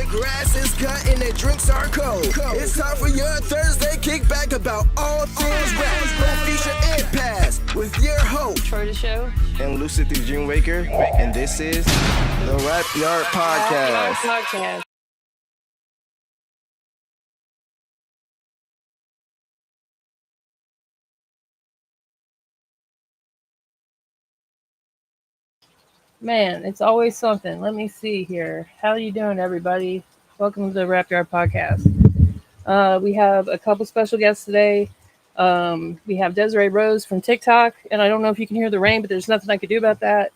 grass is cut and the drinks are cold. It's time for your Thursday kickback about all things rap. Go feature and pass with your host, Troy the Show, and Lucid the Dream Waker. And this is the Rap Yard Podcast. Man, it's always something. Let me see here. How are you doing, everybody? Welcome to the Rap Yard Podcast. We have a couple special guests today. We have Deseree Rose from TikTok, and I don't know if you can hear the rain, but there's nothing I could do about that.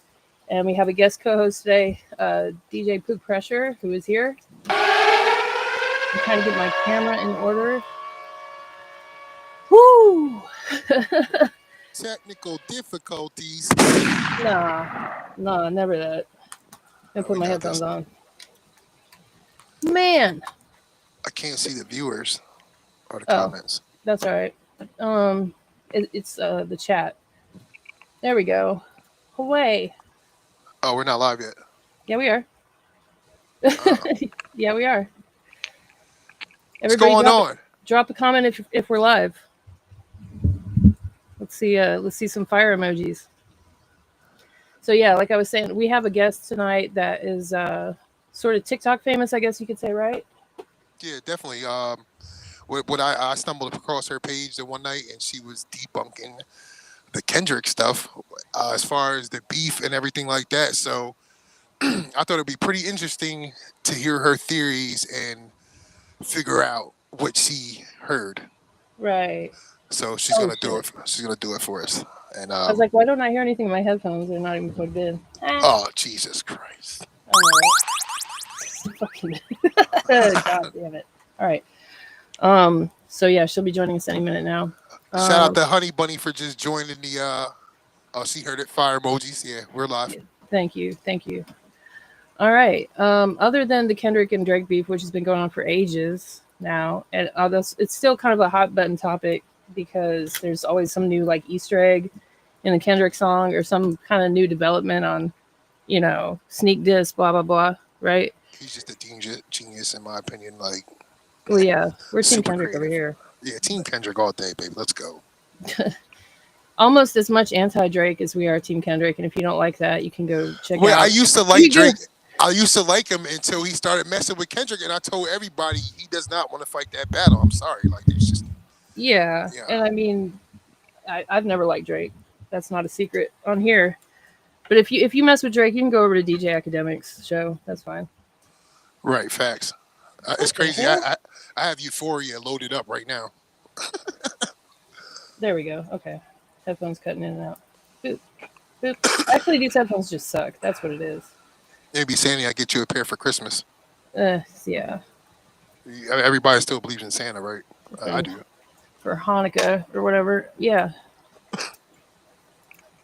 And we have a guest co-host today, DJ Poop Pressure, who is here. I'm trying to get my camera in order. Woo! Technical difficulties. No, never that. I put my headphones on. Man, I can't see the viewers or the comments. That's all right. It's the chat. There we go. Away. Oh, we're not live yet. Yeah, we are. Yeah, we are. What's going on? Drop a comment if we're live. Let's see some fire emojis. So yeah, like I was saying, we have a guest tonight that is sort of TikTok famous, I guess you could say, right? Yeah, definitely. I stumbled across her page the one night, and she was debunking the Kendrick stuff as far as the beef and everything like that. So I thought it'd be pretty interesting to hear her theories and figure out what she heard. Right. So she's gonna do it. She's gonna do it for us. And I was like, why don't I hear anything in my headphones? They're not even plugged in. Oh, Jesus Christ! Fucking God damn it! All right. So yeah, she'll be joining us any minute now. Shout out to Honey Bunny for just joining the. She heard it. Fire emojis. Yeah, we're live. Thank you. All right. Other than the Kendrick and Drake beef, which has been going on for ages now, and it's still kind of a hot button topic because there's always some new like Easter egg in a Kendrick song or some kind of new development on, sneak diss, blah blah blah. Right? He's just a genius in my opinion. Like. Well, yeah, we're Team Kendrick creative over here. Yeah, Team Kendrick all day, baby. Let's go. Almost as much anti-Drake as we are Team Kendrick, and if you don't like that, you can go check out. I used to like Drake. I used to like him until he started messing with Kendrick, and I told everybody he does not want to fight that battle. I'm sorry, like it's just. Yeah, and I mean, I've never liked Drake. That's not a secret on here. But if you mess with Drake, you can go over to DJ Academic's show. That's fine. Right, facts. It's crazy. I have Euphoria loaded up right now. There we go. Okay. Headphones cutting in and out. Boop. Boop. Actually, these headphones just suck. That's what it is. Maybe Sandy, I get you a pair for Christmas. Yeah. Everybody still believes in Santa, right? I do. For Hanukkah or whatever. Yeah.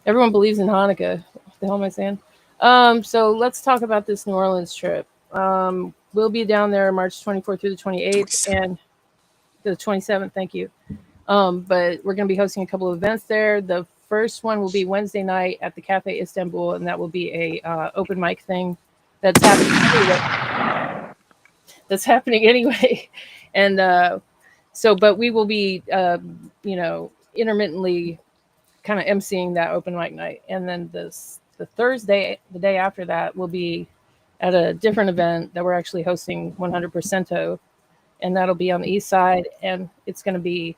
Everyone believes in Hanukkah. What the hell am I saying? So let's talk about this New Orleans trip. We'll be down there March 24th through the 28th and the 27th. Thank you. But we're going to be hosting a couple of events there. The first one will be Wednesday night at the Cafe Istanbul, and that will be a open mic thing that's happening anyway. And but we will be, intermittently kind of emceeing that open mic night. And then the Thursday, the day after that, will be at a different event that we're actually hosting 100%, and that'll be on the east side, and it's going to be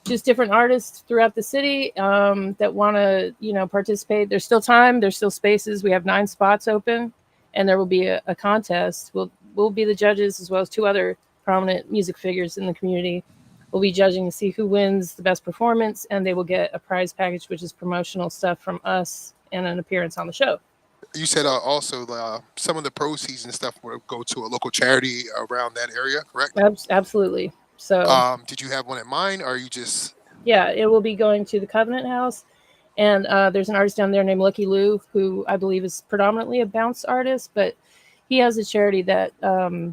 just different artists throughout the city that want to, participate. There's still time. There's still spaces. We have 9 spots open, and there will be a contest. We'll be the judges as well as 2 other prominent music figures in the community. We'll be judging to see who wins the best performance, and they will get a prize package, which is promotional stuff from us and an appearance on the show. You said also some of the proceeds and stuff will go to a local charity around that area, correct? Absolutely. So, did you have one in mind, or are you just? Yeah, it will be going to the Covenant House, and there's an artist down there named Lucky Lou, who I believe is predominantly a bounce artist, but he has a charity that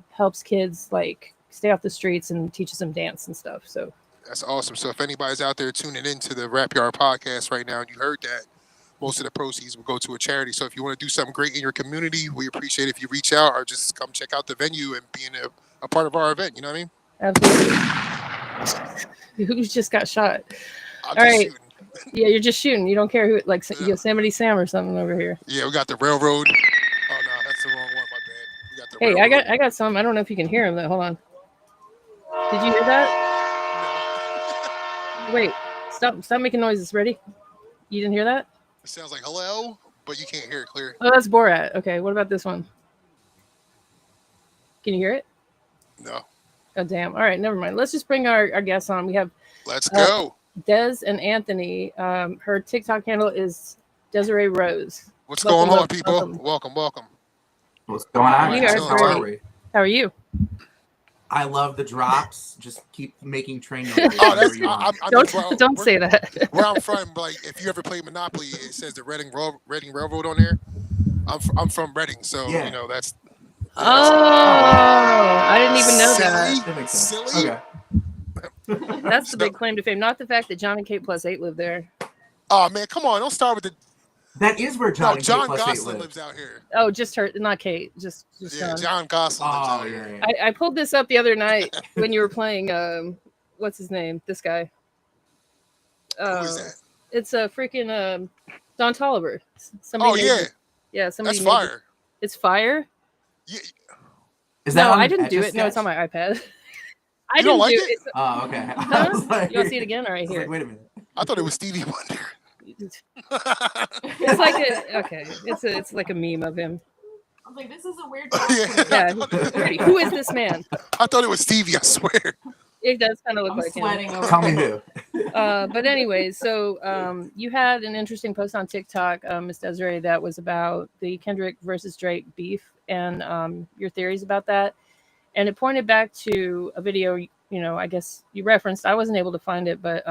helps kids like stay off the streets and teaches them dance and stuff. So that's awesome. So if anybody's out there tuning into the Rap Yard Podcast right now, and you heard that, most of the proceeds will go to a charity. So if you want to do something great in your community, we appreciate if you reach out or just come check out the venue and being a part of our event. You know what I mean? Absolutely. Who just got shot? I'm All just right. shooting. Yeah, you're just shooting. You don't care who, like Yeah. Yosemite Sam or something over here. Yeah, we got the railroad. Oh no, that's the wrong one. My bad. We got the Hey, railroad. I got some. I don't know if you can hear him though. Hold on. Did you hear that? Wait, stop making noises. Ready? You didn't hear that? It sounds like hello, but you can't hear it clear. Oh, that's Borat. Okay, what about this one? Can you hear it? No. Oh, damn. All right, never mind. Let's just bring our guests on. We have Let's go. Des and Anthony. Her TikTok handle is Deseree Rose. What's Welcome, going on, welcome, people? welcome. Welcome. What's going on? You guys? are How are great. we? How are you? I love the drops. Just keep making train noises. Oh, that's whenever you want. Don't say that. Where I'm from, like if you ever play Monopoly, it says the Reading Railroad on there. I'm from Reading, so Yeah. you know that's. Oh, I didn't even know Silly. that. That makes sense. Silly. Okay. That's the big claim to fame. Not the fact that John and Kate plus 8 live there. Oh man, come on! Don't start with the. That is where John and John Kate plus 8 Gosselin lives. lives out here. Oh, just her, not Kate. Just Yeah, John. John Gosselin lives Oh, out here. yeah. I pulled this up the other night when you were playing. What's his name? This guy. Who is that? It's a freaking Don Tolliver. Oh made yeah, it. Yeah. Somebody. that's made fire. it. It's fire. Yeah. Is that No, on I didn't do Etch a it. No, it's on Sketch? my iPad. I You didn't don't like do it? It's, Oh, okay. I huh? was like, You want to see it again? All right, I was here. like, wait a minute. I thought it was Stevie Wonder. It's like it's like a meme of him. I was like, this is a weird Yeah. Yeah. Who is this man? I thought it was Stevie. I swear. It does kind of look I'm like him. sweating over Tell me here. who. But anyways, so you had an interesting post on TikTok, Ms. Desiree, that was about the Kendrick versus Drake beef and your theories about that. And it pointed back to a video, I guess you referenced. I wasn't able to find it, but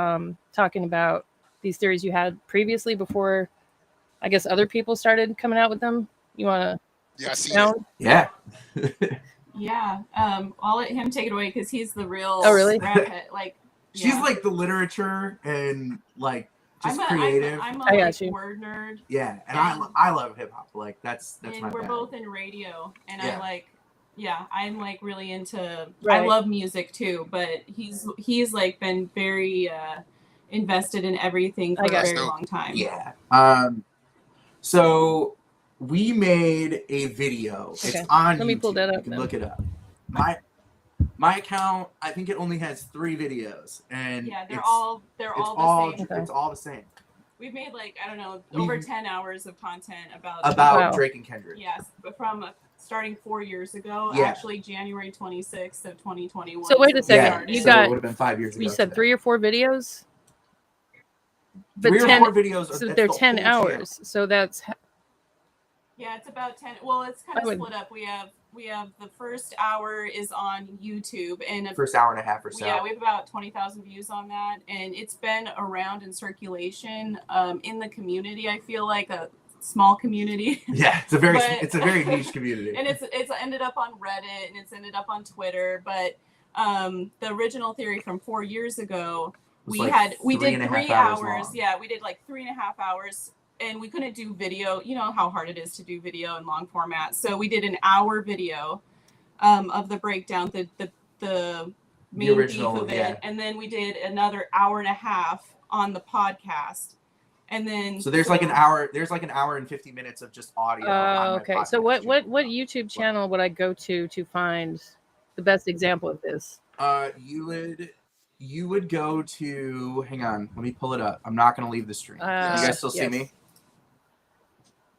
talking about these theories you had previously before, I guess, other people started coming out with them. You want to Yeah, I see it. expound? Yeah. Yeah. I'll let him take it away because he's the real Oh, really? rap head. Like, She's yeah. like the literature and like just I'm creative. I'm a I got like, you. word nerd, Yeah, and I love hip hop. Like that's and my we're bag. both in radio, and Yeah. I'm like really into. I Right. love music too, but he's like been very invested in everything for I a got very you. long time. Yeah. So we made a video. Okay. It's on Let me YouTube. pull that up You can then. look it up. My account, I think it only has 3 videos, and Yeah, they're it's all the same. Okay. It's all the same We've made like I don't know We- over 10 hours of content about Wow. Drake and Kendrick. yes, but from starting 4 years ago, Yeah. actually January 26th of 2021. So wait a is when we second. started. You so got- it would have been 5 years ago. You said today. 3 or 4 videos? But 3 or 10, 4 videos. so that's they're the 10 whole channel. hours. So that's Yeah, it's about 10. Well, it's kind I of would- split up. We have the first hour is on YouTube, and First hour and a half or so. yeah, we have about 20,000 views on that, and it's been around in circulation in the community. I feel like a small community. Yeah, it's a But- very niche community. And it's ended up on Reddit and it's ended up on Twitter. But the original theory from 4 years ago, It was we like did 3.5 3 hours hours. long. Yeah, we did like 3.5 hours, and we couldn't do video. You know how hard it is to do video in long format. So we did an hour video of the breakdown, the main original, beef of it, yeah. and then we did another hour and a half on the podcast. And then So there's like an hour. There's like an hour and 50 minutes of just audio. on my okay. So what podcast channel. YouTube channel would I go to find the best example of this? You would go to. Hang on, let me pull it up. I'm not gonna leave the stream. You guys still see yes. me?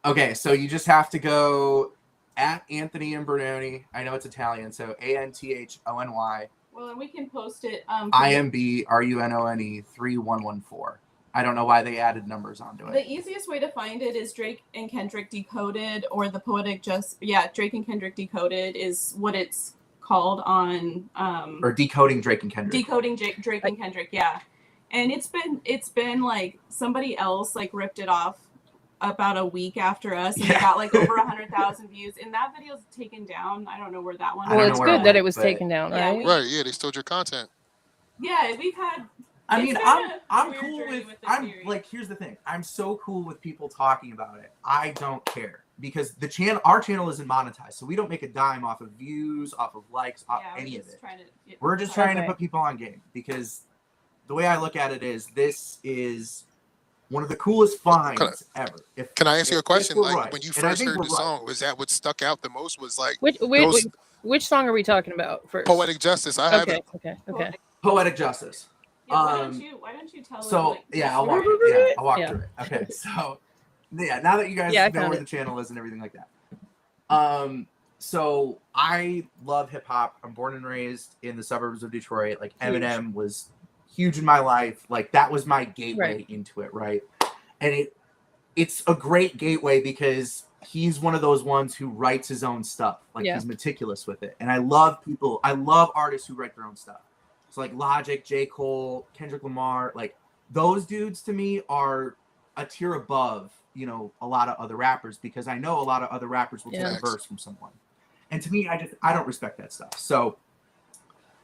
Okay, so you just have to go at Anthony Imbrunone. I know it's Italian, so ANTHONY well, and we can post it. IMBRUNONE 3114. I don't know why they added numbers onto it. The easiest way to find it is Drake and Kendrick Decoded, or the Poetic Drake and Kendrick Decoded is what it's called on Or decoding Drake and Kendrick. Decoding Drake and Kendrick, yeah. And it's been like somebody else like ripped it off about a week after us, and it got like over 100,000 views. And that video's taken down. I don't know where that one. I don't Well, know it's where good it that it went, was but- taken down, Yeah, right? Right? Yeah, they stole your content. Yeah, we've had I mean, It's been I'm a weird cool journey with this I'm series. like, here's the thing. I'm so cool with people talking about it. I don't care because our channel isn't monetized, so we don't make a dime off of views, off of likes, off any of it. We're just trying to put people on game because the way I look at it is this is one of the coolest finds ever. Can I ask you a question? Like right, when you and I first think heard we're the right. song, was that what stuck out the most? Was like Which song are we talking about first? Poetic Justice. I have it. Okay. Poetic Justice. Yeah, why don't you tell So them, like, yeah, I'll walk through it. Okay, so yeah, now that you guys know where the channel is and everything like that. So I love hip hop. I'm born and raised in the suburbs of Detroit. Like Eminem was huge in my life. Like that was my gateway into it, right? And it's a great gateway because he's one of those ones who writes his own stuff. Like he's meticulous with it. And I love artists who write their own stuff. So like Logic, J. Cole, Kendrick Lamar, like those dudes to me are a tier above, you know, a lot of other rappers because I know a lot of other rappers will take a verse from someone. And to me, I don't respect that stuff. So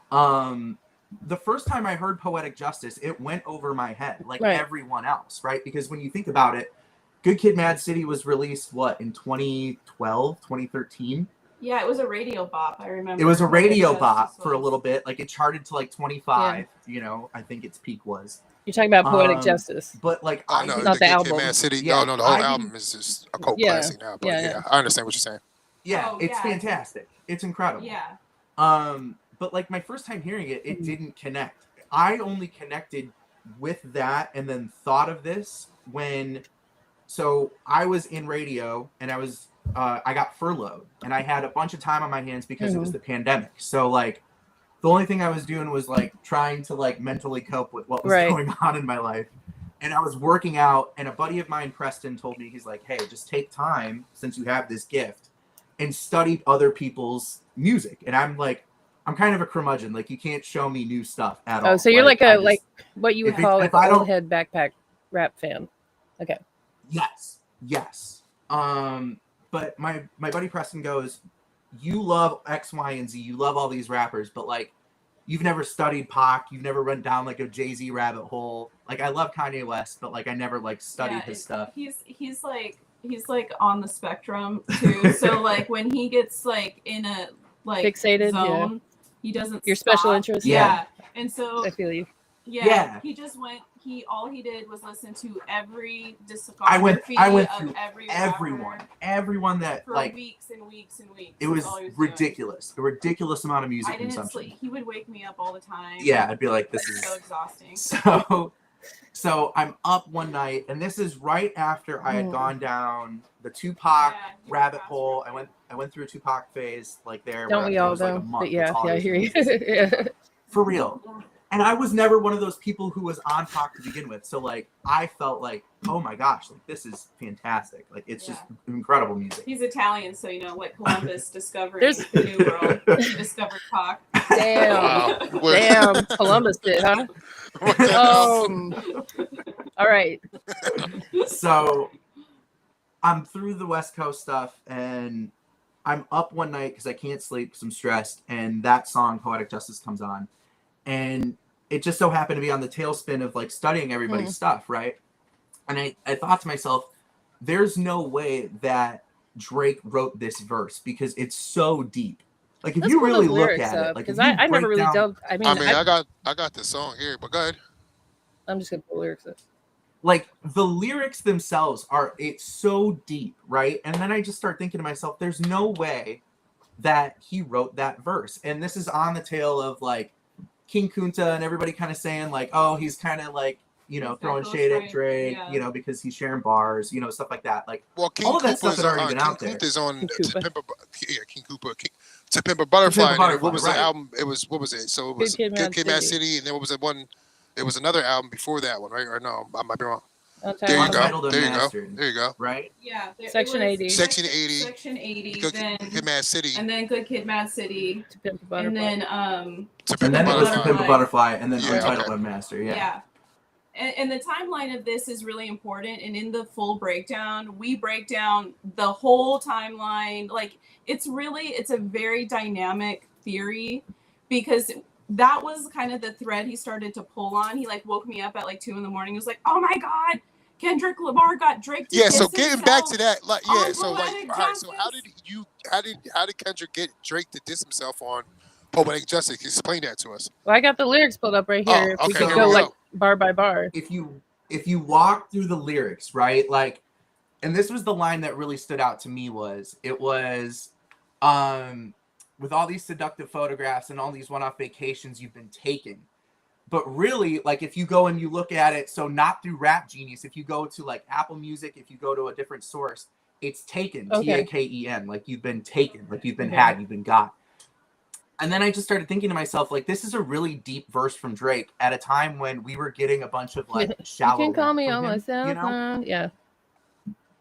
the first time I heard Poetic Justice, it went over my head like everyone else, right? Because when you think about it, Good Kid, Mad City was released, in 2012, 2013? Yeah, it was a radio bop, I remember. It was a radio bop for a little bit. Like, it charted to, 25, you know, I think its peak was. You're talking about Poetic Justice. But, I know, not the album. Kid, Mad City. No, the whole album is just a cult classic now. But I understand what you're saying. Yeah, it's fantastic. It's incredible. Yeah. But, my first time hearing it, it didn't connect. I only connected with that and then thought of this when... So I was in radio and I got furloughed and I had a bunch of time on my hands because it was the pandemic. So the only thing I was doing was trying to mentally cope with what was going on in my life. And I was working out and a buddy of mine, Preston, told me, he's like, hey, just take time since you have this gift and study other people's music. And I'm kind of a curmudgeon. You can't show me new stuff at all. Oh, so you're what you would call an old head backpack rap fan. Okay. Yes. But my buddy Preston goes, you love X, Y, and Z. You love all these rappers, but you've never studied Pac. You've never run down a Jay-Z rabbit hole. I love Kanye West, but I never studied his stuff. He's on the spectrum too. So when he gets in a fixated zone, he doesn't. Your special interest. Yeah. And so I feel you. Yeah. He just went. All he did was listen to every discography. I went through everyone that for weeks and weeks and weeks. It was ridiculous. A ridiculous amount of music consumption. I didn't sleep. He would wake me up all the time. Yeah, I'd be like, this is so exhausting. So I'm up one night, and this is right after I had gone down the Tupac rabbit hole. I went through a Tupac phase there. Don't we all though? But I hear you. For real. And I was never one of those people who was on Pac to begin with. So I felt oh my gosh, this is fantastic. It's just incredible music. He's Italian, so Columbus discovered the New World, discovered Pac. Damn. Damn. Columbus did, huh? All right. So I'm through the West Coast stuff and I'm up one night because I can't sleep because I'm stressed. And that song, Poetic Justice, comes on. And it just so happened to be on the tailspin of studying everybody's stuff, right? And I thought to myself, there's no way that Drake wrote this verse because it's so deep. If you really look at it, because I never really delved. I got the song here, but go ahead. I'm just gonna pull lyrics up. The lyrics themselves it's so deep, right? And then I just start thinking to myself, there's no way that he wrote that verse. And this is on the tail of King Kunta and everybody kind of saying oh, he's kind of throwing shade at Drake, because he's sharing bars, stuff like that. King all of that stuff had already been out there. King Kunta's on King Cooper, To Pimp a Butterfly. What was the album? What was it? So it was Good Kid, Mad City, and then what was that one? It was another album before that one, right? Or no, I might be wrong. There you go. There you go. Right? Yeah. Section 80. Section 80. Section 80. Good Kid, Mad City. And then Good Kid, Mad City. To Pimp a Butterfly. And then it was To Pimp a Butterfly, and then Untitled Unmastered. Yeah. And the timeline of this is really important. And in the full breakdown, we break down the whole timeline. It's a very dynamic theory because that was kind of the thread he started to pull on. He like woke me up at like 2 a.m. He was like, "Oh my God, Kendrick Lamar got Drake to Yeah, so diss getting back himself to that, like, on yeah, so like, Poetic all right, so Justice." how did Kendrick get Drake to diss himself on Poetic Justice? Explain that to us. Well, I got the lyrics pulled up right Oh, here. If we okay, could here go we like go. bar by bar. If you walk through the lyrics, right? Like, and this was the line that really stood out to me was with all these seductive photographs and all these one-off vacations you've been taking. But really, like, if you go and you look at it, so not through Rap Genius, if you go to like Apple Music, if you go to a different source, it's taken, Okay. Taken, like you've been taken, like you've been had, you've been got. And then I just started thinking to myself, like, this is a really deep verse from Drake at a time when we were getting a bunch of like shallow. You can call rap me from on him, myself. you know? Yeah.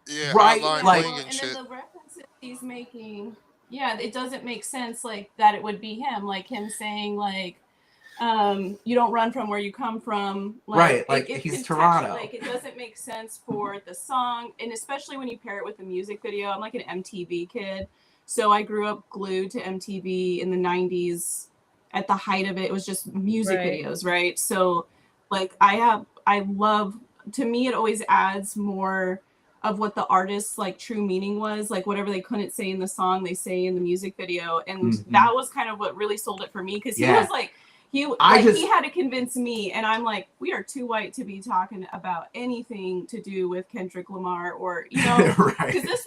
Yeah, Right, Hotline like- Bling and and shit. then the references he's making, yeah, it doesn't make sense like that it would be him, like him saying like, you don't run from where you come from, like, Right, like, he's Toronto. Like, it doesn't make sense for the song, and especially when you pair it with the music video. I'm like an MTV kid, so I grew up glued to MTV in the 90s. At the height of it, it was just music videos, right? So like to me it always adds more of what the artist's like true meaning was, like whatever they couldn't say in the song they say in the music video, and that was kind of what really sold it for me, because he was like he had to convince me, and I'm like, we are too white to be talking about anything to do with Kendrick Lamar, or you know, because this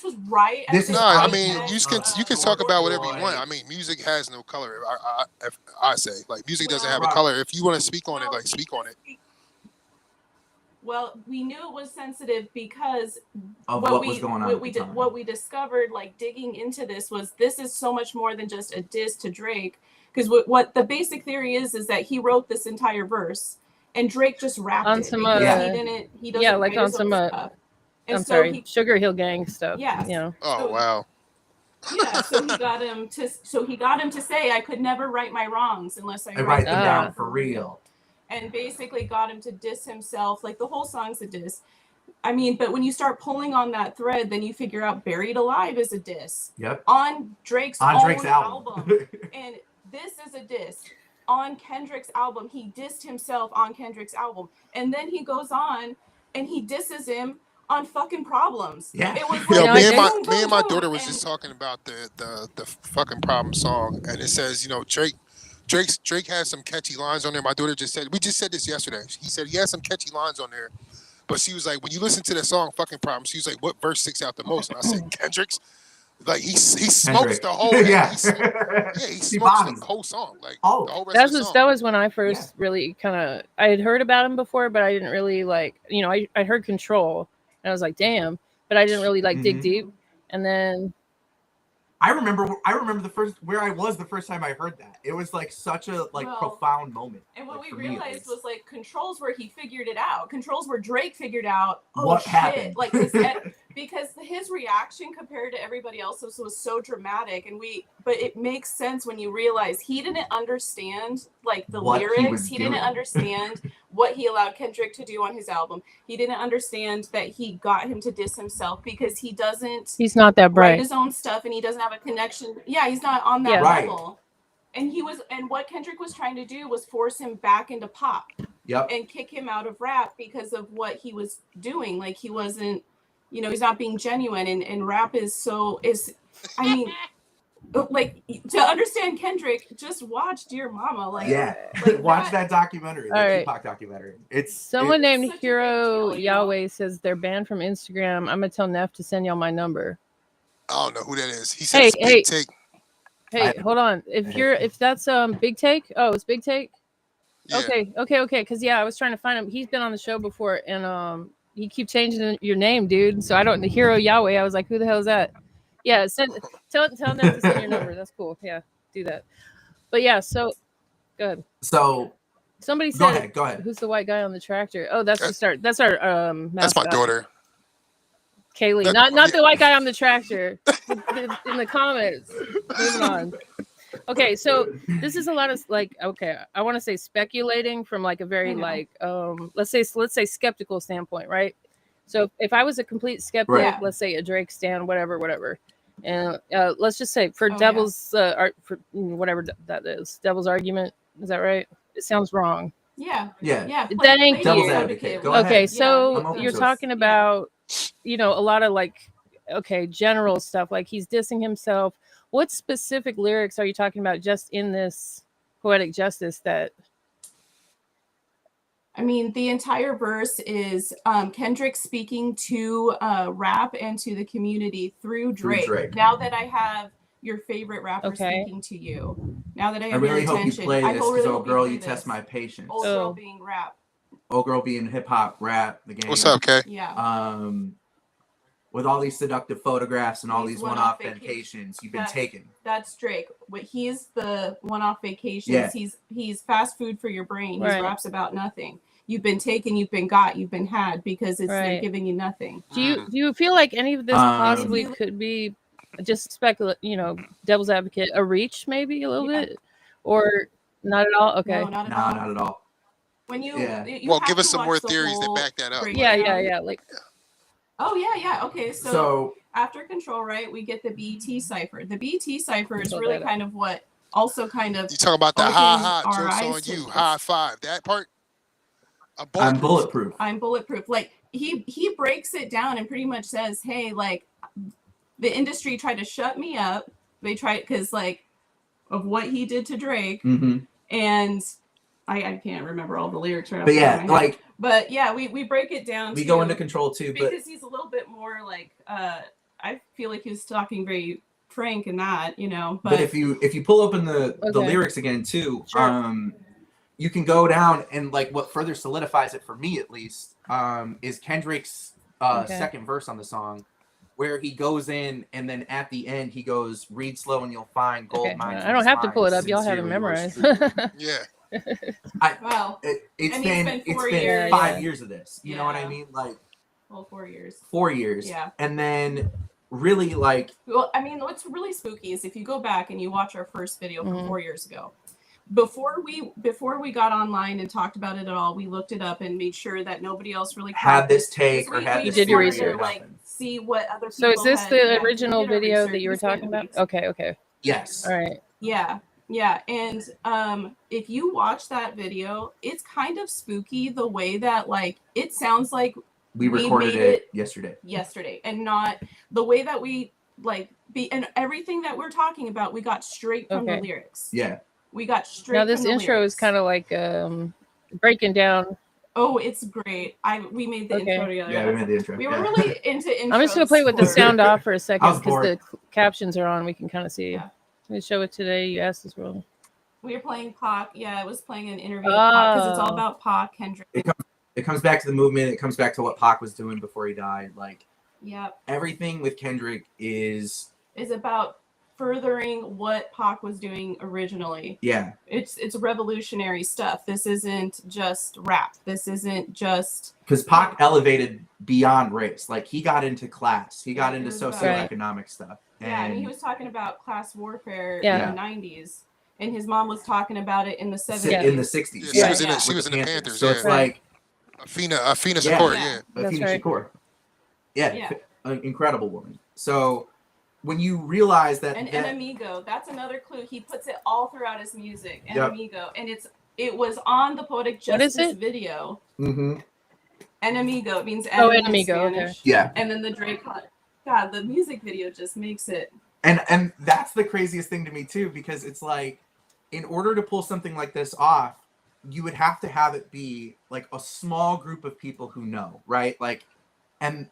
was right. I mean, you can talk about whatever you want. I mean, music has no color. I say, like, music doesn't have a color. If you want to speak on it, like, speak on it. Well, we knew it was sensitive because of what was going on. What we discovered, like digging into this is so much more than just a diss to Drake. Because what the basic theory is that he wrote this entire verse and Drake just rapped on it some he doesn't like on some stuff. I'm sorry, Sugar Hill Gang stuff. Yeah. You know. Oh wow. Yeah, so he got him to say, I could never right my wrongs unless I write them down for real. And basically got him to diss himself. Like the whole song's a diss. I mean, but when you start pulling on that thread, then you figure out Buried Alive is a diss. Yep. On Drake's album. And this is a diss. On Kendrick's album, he dissed himself on Kendrick's album. And then he goes on and he disses him on fucking Problems. Yeah. It was Yo, like, me and my daughter was just talking about the fucking Problem song, and it says, you know, Drake has some catchy lines on there. My daughter we just said this yesterday. He said he has some catchy lines on there, but she was like, when you listen to the song fucking Problem, she was like, what verse sticks out the most? And I said, Kendrick's. Like he smokes the whole he smokes the whole song, like the whole rest of the song. That was when I first really kind of, I had heard about him before, but I didn't really like, you know, I heard Control and I was like, damn, but I didn't really like dig deep. And then I remember where I was the first time I heard that. It was like such a profound moment. And what we realized was like Control's where he figured it out. Control's where Drake figured out what happened. Like because his reaction compared to everybody else was so dramatic, but it makes sense when you realize he didn't understand like the lyrics. He didn't understand what he allowed Kendrick to do on his album. He didn't understand that he got him to diss himself because he's not that bright. Write his own stuff and he doesn't have a connection. Yeah, he's not on that level. And what Kendrick was trying to do was force him back into pop. Yep. And kick him out of rap because of what he was doing. Like he wasn't, you know, he's not being genuine, and rap I mean, like to understand Kendrick, just watch Dear Mama. Like watch that documentary, the Tupac documentary. Someone named Hero Yahweh says they're banned from Instagram. I'm gonna tell Neff to send y'all my number. I don't know who that is. He says Big Take. Hey, hold on. If that's Big Take, it's Big Take. Yeah. Okay. Because I was trying to find him. He's been on the show before, and you keep changing your name, dude. So I don't. The Hero Yahweh. I was like, who the hell is that? Yeah, tell them to send your number. That's cool. Yeah, do that. But yeah, so good. So somebody said, go ahead. Who's the white guy on the tractor? Oh, that's our mascot. That's my daughter. Kaylee, not the white guy on the tractor. In the comments. Moving on. Okay, so this is a lot of I want to say speculating from like a very let's say skeptical standpoint, right? So if I was a complete skeptic, let's say a Drake stan, whatever, And let's just say for devil's for whatever that is, devil's argument. Is that right? It sounds wrong. Yeah. Thank Devil's you. advocate. Go Okay, ahead. so you're talking about, a lot of like, general stuff. Like he's dissing himself. What specific lyrics are you talking about just in this Poetic Justice that? I mean, the entire verse is Kendrick speaking to rap and to the community through Drake. Now that I have your favorite rapper speaking to you, now that I have really your hope attention, you play this because, oh girl, you test my patience. Old girl being rap. Old girl being hip hop, rap, the game. What's up, Kay? Yeah. With all these seductive photographs and all these one-off vacations you've been taking. That's Drake. He's the one-off vacations. Yeah. He's fast food for your brain. He raps about nothing. You've been taken, you've been got, you've been had because they're giving you nothing. Do you feel like any of this possibly could be just devil's advocate, a reach maybe a little bit, or not at all? Okay, no, not at all. When you give us some more theories that back that up. Yeah. Like, oh yeah. Okay, so after Control, right, we get the BET cipher. The BET cipher is really kind of what also kind of you talk about the jokes on you, high five, that part. I'm bulletproof. Like he breaks it down and pretty much says, hey, like the industry tried to shut me up. They tried because like of what he did to Drake, and I can't remember all the lyrics right off. But yeah, we break it down. We go into Control too, because he's a little bit more like I feel like he's talking very frank in that, But if you pull open the lyrics again too, you can go down and like what further solidifies it for me at least is Kendrick's second verse on the song, where he goes in and then at the end he goes, read slow and you'll find gold mines. I don't have to pull it up. Y'all have it memorized. Yeah. It's been 5 years of this. You know what I mean? Like 4 years. 4 years. Yeah. And then really like I mean, what's really spooky is if you go back and you watch our first video from 4 years ago. Before we got online and talked about it at all, we looked it up and made sure that nobody else really had this take or had this. Did your research? Like see what other people. So is this the original video that you were talking about? Okay. Yes. All right. Yeah. And if you watch that video, it's kind of spooky the way that like it sounds like we recorded it yesterday, and not the way that we like and everything that we're talking about. We got straight from the lyrics. Yeah. We got straight. Now this intro lyrics. is kind of like breaking down. Oh, it's great. We made the intro together. Yeah, we made the intro. We were really into intros. I'm just gonna play with the sound off for a second because the captions are on. We can kind of see. Yeah. Let me show it today. You asked as well. We were playing Pac. Yeah, I was playing an interview with Pac because it's all about Pac, Kendrick. It comes back to the movement. It comes back to what Pac was doing before he died. Like, everything with Kendrick is about furthering what Pac was doing originally. Yeah. It's revolutionary stuff. This isn't just rap. This isn't just because Pac elevated beyond race. Like he got into class. He got into socioeconomic stuff. And he was talking about class warfare in the 90s. And his mom was talking about it in the 70s. In the 60s. Yeah, she was in the Panthers. So it's like Afina Shakur, Afina Shakur. Yeah. An incredible woman. So when you realize that and Amigo, that's another clue. He puts it all throughout his music. And Amigo. And it was on the Poetic Justice video. Mm-hmm. Enemigo, it means enemigo, okay. Yeah. And then the Drake God, the music video just makes it. And that's the craziest thing to me too, because it's like, in order to pull something like this off, you would have to have it be like a small group of people who know, right? Like, and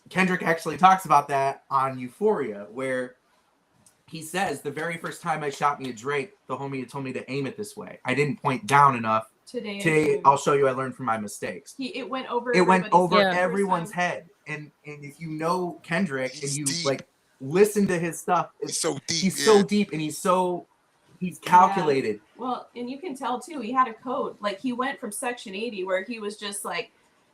Kendrick actually talks about that on Euphoria, where he says, the very first time I shot me a Drake, the homie had told me to aim it this way. I didn't point down enough. Today I'll show you I learned from my mistakes. It went over everyone's head. And if you know Kendrick and you like listen to his stuff, it's so deep. He's so deep and he's calculated. Yeah. Well, and you can tell too, he had a code. Like he went from Section 80 where he was just like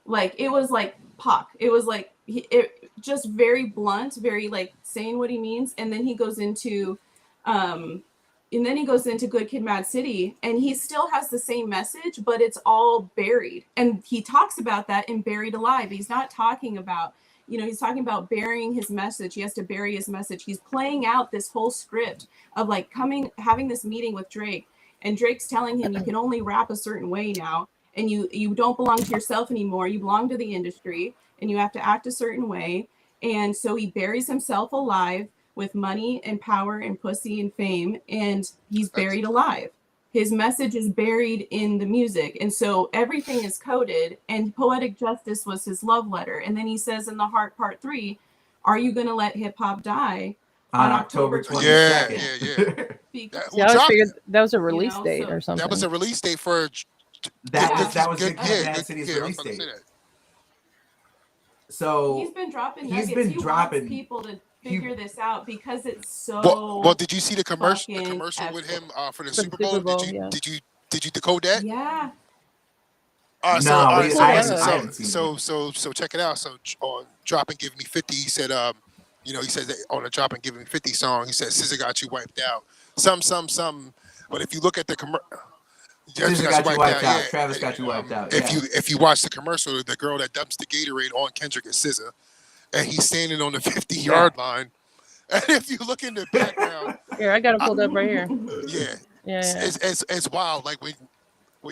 it was like Pac. It was like it just very blunt, very like saying what he means, and then he goes into Good Kid, Mad City, and he still has the same message, but it's all buried. And he talks about that in Buried Alive. He's not talking about, you know, he's talking about burying his message. He has to bury his message. He's playing out this whole script of like having this meeting with Drake, and Drake's telling him you can only rap a certain way now, and you don't belong to yourself anymore. You belong to the industry, and you have to act a certain way. And so he buries himself alive with money and power and pussy and fame, and he's buried alive. His message is buried in the music. And so everything is coded, and Poetic Justice was his love letter. And then he says in The Heart Part 3, are you going to let hip hop die on October 22nd? That was a release date or something. That was a release date for that was Mad City's release date. So he's been dropping nuggets. He wants people to figure this out because it's so. Well, did you see the commercial with him for the Super Bowl? Did you decode that? Yeah. So check it out. So on Drop and Give Me 50, he said, he said that on a Drop and Give Me 50 song, he said, SZA got you wiped out. Some. But if you look at the commercial. SZA got you wiped out. Travis got you wiped out. If you watch the commercial, the girl that dumps the Gatorade on Kendrick is SZA, and he's standing on the 50-yard line. And if you look in the background, here I got it pulled up right here. Yeah. It's wild. Like when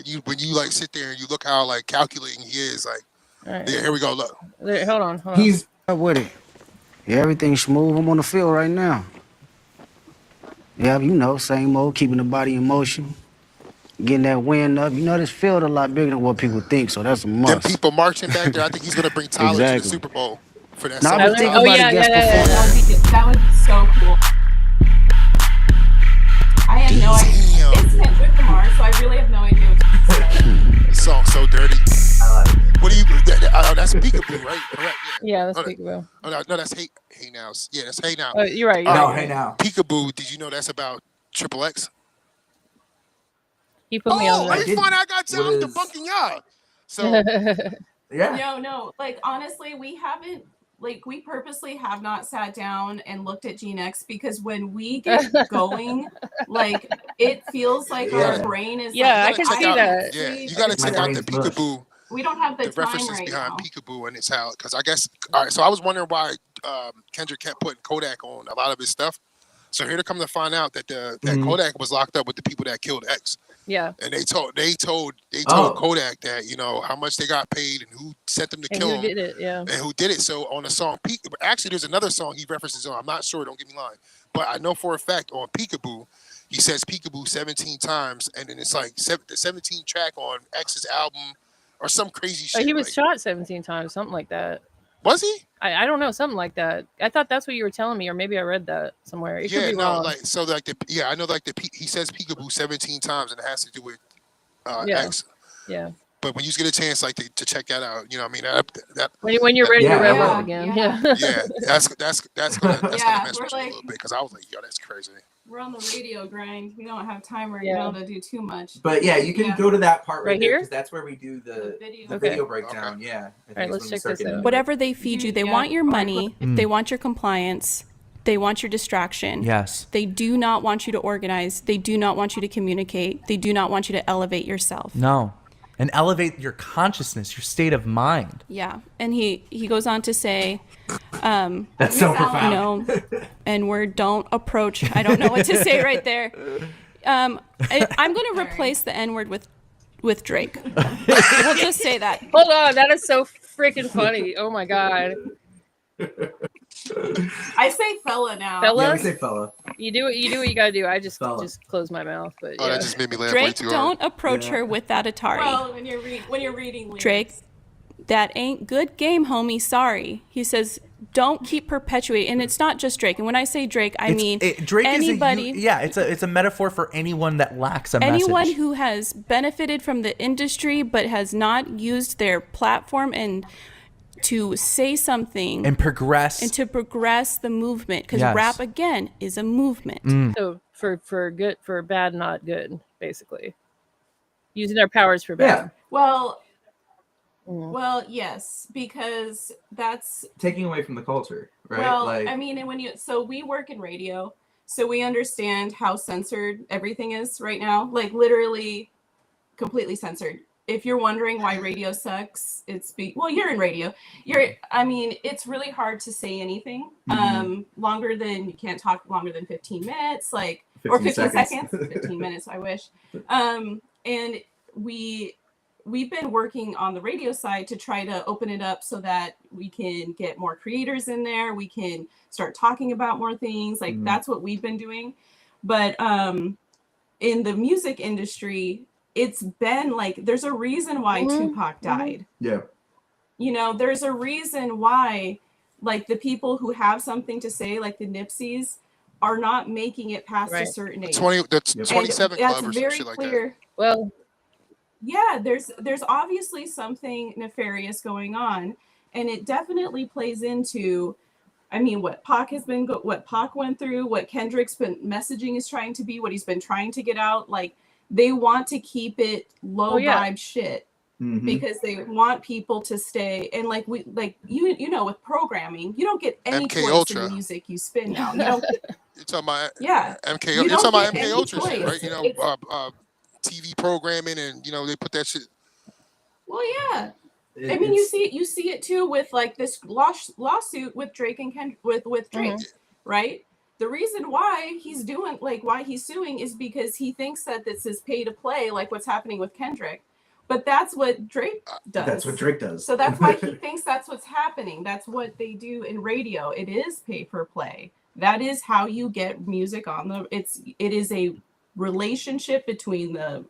you like sit there and you look how like calculating he is. Like, right. Yeah, here we go. Look. Hold on. He's up with it. Yeah, everything's smooth. I'm on the field right now. Yeah, same old, keeping the body in motion. Getting that wind up. This field a lot bigger than what people think, so that's a must. Them people marching back there, I think he's going to bring Tyler to the Super Bowl for that. That would be so cool. I have no idea. It's Kendrick Lamar, so I really have no idea what to say. This song's so dirty. I like it. What do you? That's Peekaboo, right? Correct. Yeah, that's Peekaboo. Oh no, that's Hey Now. Yeah, that's Hey Now. Oh, you're right. Hey Now. Peekaboo. Did you know that's about Triple X? He put me on I just find I got to. I'm debunking y'all. So yeah. No. Like honestly, we haven't. Like we purposely have not sat down and looked at Gene X because when we get going, like it feels like our brain is. Yeah, I can see that. Yeah, you got to check out the Peekaboo. We don't have the time references right behind now. Peekaboo and it's how, because I guess, all right, so I was wondering why Kendrick kept putting Kodak on a lot of his stuff. So here to come to find out that that Kodak was locked up with the people that killed X. Yeah. And they told Kodak that, how much they got paid and who sent them to kill him. Who did it, yeah. And who did it. So on the song, actually, there's another song he references on. I'm not sure, don't get me lying. But I know for a fact on Peekaboo, he says Peekaboo 17 times. And then it's like the 17th track on X's album or some crazy shit. He was shot 17 times, something like that. Was he? I don't know, something like that. I thought that's what you were telling me, or maybe I read that somewhere. It could be wrong. I know he says Peekaboo 17 times, and it has to do with X. Yeah. But when you get a chance, like to check that out, when you're ready to rev up again, that's gonna mess with you a little bit because I was like, yo, that's crazy. We're on the radio grind. We don't have time right now to do too much. But yeah, you can go to that part right here because that's where we do the video breakdown. Okay. Yeah. All right, let's check this out. Whatever they feed you, they want your money. They want your compliance. They want your distraction. Yes. They do not want you to organize. They do not want you to communicate. They do not want you to elevate yourself. No. And elevate your consciousness, your state of mind. Yeah. And he goes on to say, that's so profound. N-word, don't approach. I don't know what to say right there. I'm going to replace the N-word with Drake. We'll just say that. Hold on. That is so freaking funny. Oh, my God. I say fella now. Fella? Yeah, we say fella. You do what you gotta do. I just close my mouth. But that just made me laugh. Drake, don't approach her with that Atari. Well, when you're reading lyrics. Drake, that ain't good game, homie. Sorry. He says, don't keep perpetuating. And it's not just Drake. And when I say Drake, I mean Drake anybody. It's a metaphor for anyone that lacks a message. Anyone who has benefited from the industry but has not used their platform and to say something and progress the movement, because rap again is a movement. So for good, for bad, not good, basically using their powers for bad. Well, yes, because that's taking away from the culture, right? Well, I mean, and we work in radio, so we understand how censored everything is right now, like literally completely censored. if you're wondering why radio sucks, well, you're in radio. It's really hard to say anything longer than, you can't talk longer than 15 minutes, like, 15 or 15 seconds. 15 minutes, I wish. And we've been working on the radio side to try to open it up so that we can get more creators in there. We can start talking about more things. Like that's what we've been doing. But in the music industry, it's been like, there's a reason why Tupac died. Yeah. You know, there's a reason why, like, the people who have something to say, like the Nipseys, are not making it past a certain age. 27 club or some shit like that. Well, yeah, there's obviously something nefarious going on, and it definitely plays into, I mean, what Pac went through, what Kendrick's been messaging is trying to be, what he's been trying to get out. Like, they want to keep it low vibe shit because they want people to stay. And like you know, with programming, you don't get any choice in the music you spin now. You don't get, you're talking about MK. You're talking about MK Ultra shit, right? You know, TV programming, and you know they put that shit. Well, yeah. I mean, you see it too with like this lawsuit with Drake and with Drake, right? The reason why he's doing, like, why he's suing is because he thinks that this is pay to play, like what's happening with Kendrick. But that's what Drake does. That's what Drake does. So that's why he thinks that's what's happening. That's what they do in radio. It is pay per play. That is how you get music on the. It is a relationship between the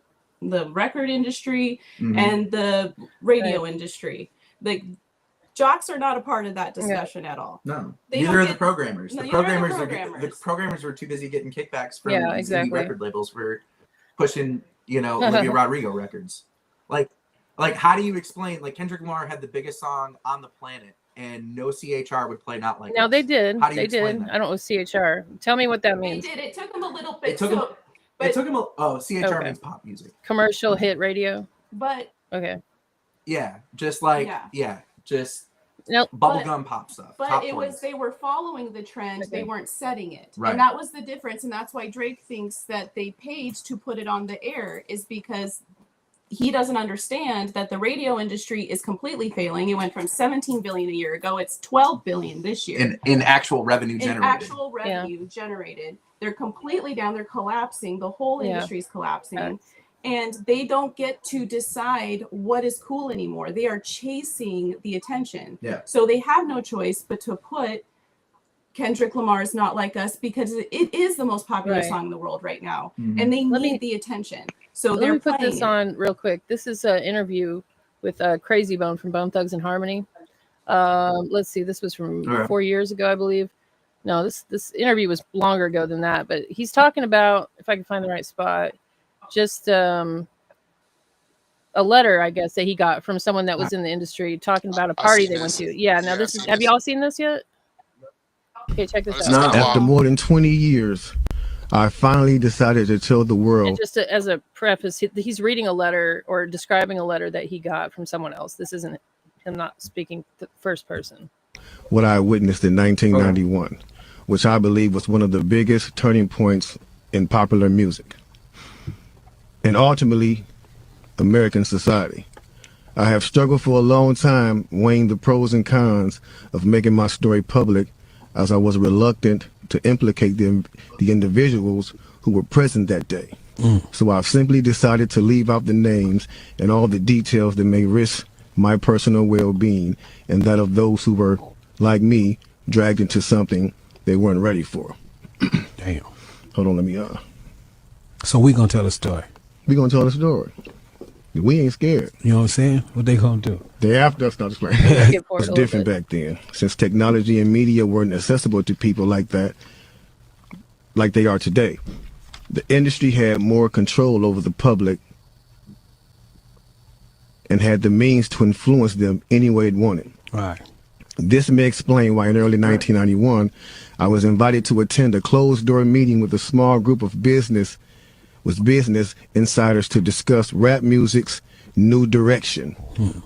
record industry and the radio industry. Like, jocks are not a part of that discussion at all. No, neither are the programmers. The programmers were too busy getting kickbacks from indie record labels for pushing, you know, Olivia Rodrigo records. Like how do you explain? Like, Kendrick Lamar had the biggest song on the planet, and no CHR would play Not Like Us. Now they did. How do you explain that? I don't know CHR. Tell me what that means. They did. It took them a little bit. It took them. CHR means pop music. Commercial hit radio. But okay. Yeah, just like just bubblegum pop stuff. But they were following the trend. Okay. They weren't setting it. Right. And that was the difference. And that's why Drake thinks that they paid to put it on the air, is because he doesn't understand that the radio industry is completely failing. It went from 17 billion a year ago. It's 12 billion this year. In actual revenue generated. They're completely down. They're collapsing. The whole industry is collapsing. And they don't get to decide what is cool anymore. They are chasing the attention. Yeah. So they have no choice but to put Kendrick Lamar's Not Like Us, because it is the most popular song in the world right now. And they need the attention. So let me put this on real quick. This is an interview with Crazy Bone from Bone Thugs and Harmony. Let's see. This was from 4 years ago, I believe. No, this interview was longer ago than that. But he's talking about, if I can find the right spot, just a letter, I guess, that he got from someone that was in the industry talking about a party they went to. Yeah. Now this is. Have you all seen this yet? Okay, check this out. After more than 20 years, I finally decided to tell the world. And just as a preface, he's reading a letter or describing a letter that he got from someone else. This isn't him not speaking the first person. What I witnessed in 1991, which I believe was one of the biggest turning points in popular music and ultimately American society. I have struggled for a long time weighing the pros and cons of making my story public, as I was reluctant to implicate the individuals who were present that day. So I've simply decided to leave out the names and all the details that may risk my personal well-being and that of those who were, like me, dragged into something they weren't ready for. Damn. Hold on, let me So we gonna tell the story. We gonna tell the story. We ain't scared. You know what I'm saying? What they gonna do? They after us, not just playing. It was different back then. Since technology and media weren't accessible to people like that, like they are today. The industry had more control over the public and had the means to influence them any way it wanted. Right. This may explain why in early 1991, I was invited to attend a closed-door meeting with a small group of business insiders to discuss rap music's new direction.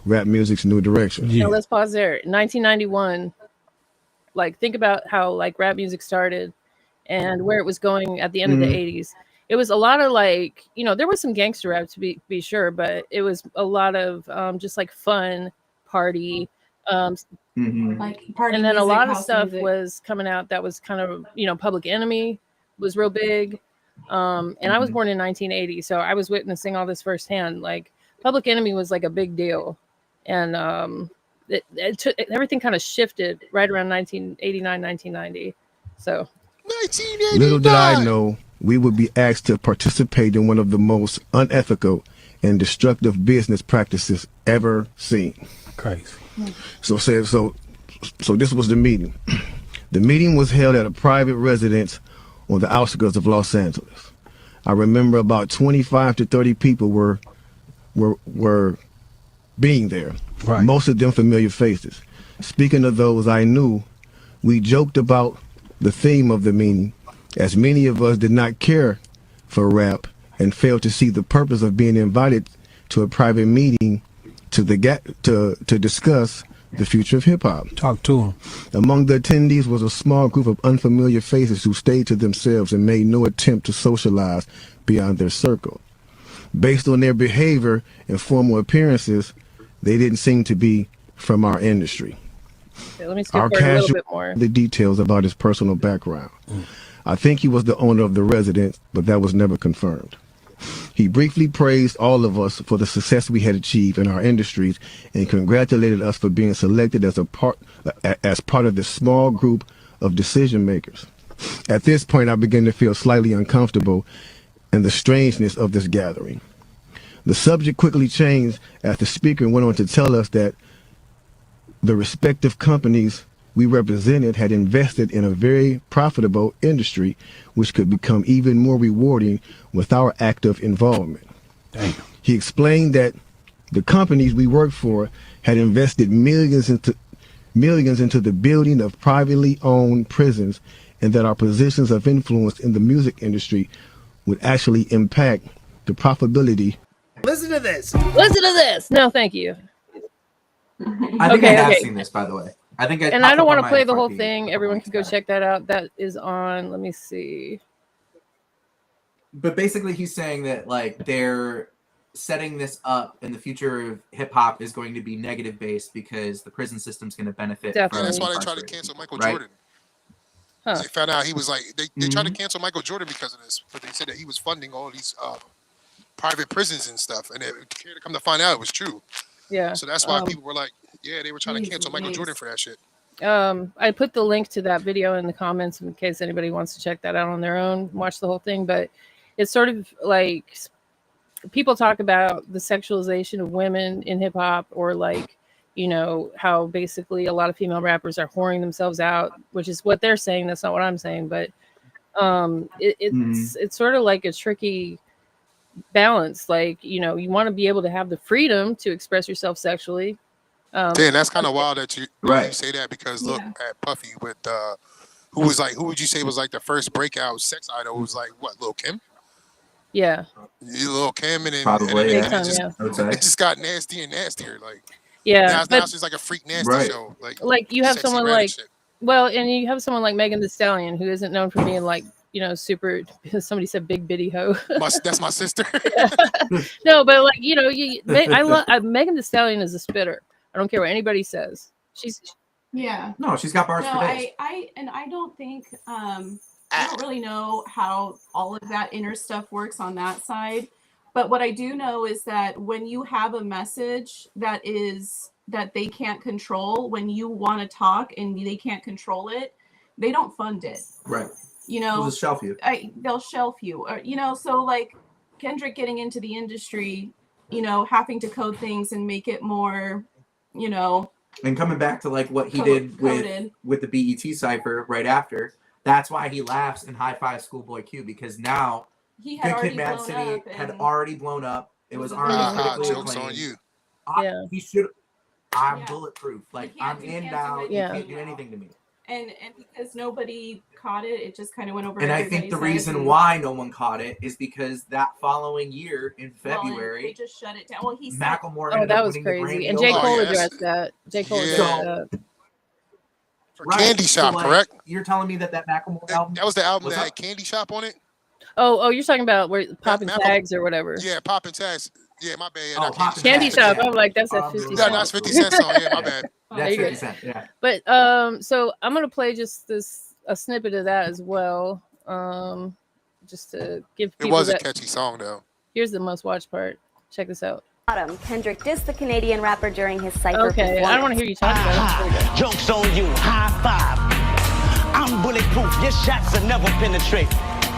Rap music's new direction. Yeah. Now let's pause there. 1991, like, think about how like rap music started and where it was going at the end of the 80s. it was a lot of like, you know, there was some gangster rap to be sure, but it was a lot of just like fun party. Like party And then a music, lot of house stuff music. was coming out that was kind of, you know, Public Enemy was real big. And I was born in 1980, so I was witnessing all this firsthand. Like Public Enemy was like a big deal. And everything kind of shifted right around 1989, 1990. So 1989. Little did I know we would be asked to participate in one of the most unethical and destructive business practices ever seen. Crazy. So this was the meeting. The meeting was held at a private residence on the outskirts of Los Angeles. I remember about 25 to 30 people were being there. Right. Most of them familiar faces. Speaking of those I knew, we joked about the theme of the meeting, as many of us did not care for rap and failed to see the purpose of being invited to a private meeting to discuss the future of hip-hop. Talk to him. Among the attendees was a small group of unfamiliar faces who stayed to themselves and made no attempt to socialize beyond their circle. Based on their behavior and formal appearances, they didn't seem to be from our industry. okay, let me skip forward a little bit more. The details about his personal background. I think he was the owner of the residence, but that was never confirmed. He briefly praised all of us for the success we had achieved in our industries and congratulated us for being selected as part of this small group of decision makers. At this point, I began to feel slightly uncomfortable in the strangeness of this gathering. The subject quickly changed as the speaker went on to tell us that the respective companies we represented had invested in a very profitable industry, which could become even more rewarding with our active involvement. Damn. He explained that the companies we worked for had invested millions into the building of privately owned prisons, and that our positions of influence in the music industry would actually impact the profitability. Listen to this. Listen to this. No, thank you. I think I have seen this, by the way. I don't want to play the whole thing. Everyone can go check that out. That is on. Let me see. But basically, he's saying that like they're setting this up, and the future of hip hop is going to be negative based because the prison system's going to benefit. Definitely. That's why they tried to cancel Michael Jordan. Huh. They found out he was like they tried to cancel Michael Jordan because of this, but they said that he was funding all these private prisons and stuff, and to come to find out it was true. Yeah. So that's why people were like, yeah, they were trying to cancel Michael Jordan for that shit. I put the link to that video in the comments in case anybody wants to check that out on their own, watch the whole thing. But it's sort of like people talk about the sexualization of women in hip hop, or like, you know, how basically a lot of female rappers are whoring themselves out, which is what they're saying. That's not what I'm saying, but it's sort of like a tricky balance. Like, you know, you want to be able to have the freedom to express yourself sexually. Dan, that's kind of wild that you say that, because look at Puffy with who would you say was like the first breakout sex idol? It was like what, Lil Kim? Yeah. Lil Kim, and then it just got nasty and nastier. Like now it's just like a freak nasty show. Like you have someone like shit. Well, and you have someone like Megan Thee Stallion, who isn't known for being like, you know, super. Somebody said big bitty hoe. That's my sister. No, but like, you know, I love Megan Thee Stallion is a spitter. I don't care what anybody says. She's got bars for days. I don't think I don't really know how all of that inner stuff works on that side. But what I do know is that when you have a message that they can't control, when you want to talk and they can't control it, they don't fund it. Right. You know, they'll just shelf you. They'll shelf you. Or, you know, so like Kendrick getting into the industry, you know, having to code things and make it more, you know, and coming back to like what he did with the BET cipher right after. That's why he laughs and high fives Schoolboy Q, because now he had Good Kid, Mad City had already blown up. It was already jokes on you. He should. I'm bulletproof. Like I'm in now. You can't do anything to me. And because nobody caught it, it just kind of went over. And I think the reason why no one caught it is because that following year in February, they just shut it down. Well, he Macklemore. Oh, that was crazy. And J. Cole addressed that. J. Cole addressed that. For Candy Shop, correct? You're telling me that Macklemore album? That was the album that had Candy Shop on it? Oh, you're talking about where popping tags or whatever. Yeah, popping tags. Yeah, my bad. Oh, Candy Shop. I'm like, that's a 50 Cent. That's 50 Cent song. Yeah, my bad. That's 50 Cent. Yeah. But so I'm gonna play just a snippet of that as well. Just to give people. It was a catchy song though. Here's the most watched part. Check this out. Kendrick dissed the Canadian rapper during his cypher performance. I don't want to hear you talk about it. Jokes on you, high five. I'm bulletproof, your shots will never penetrate.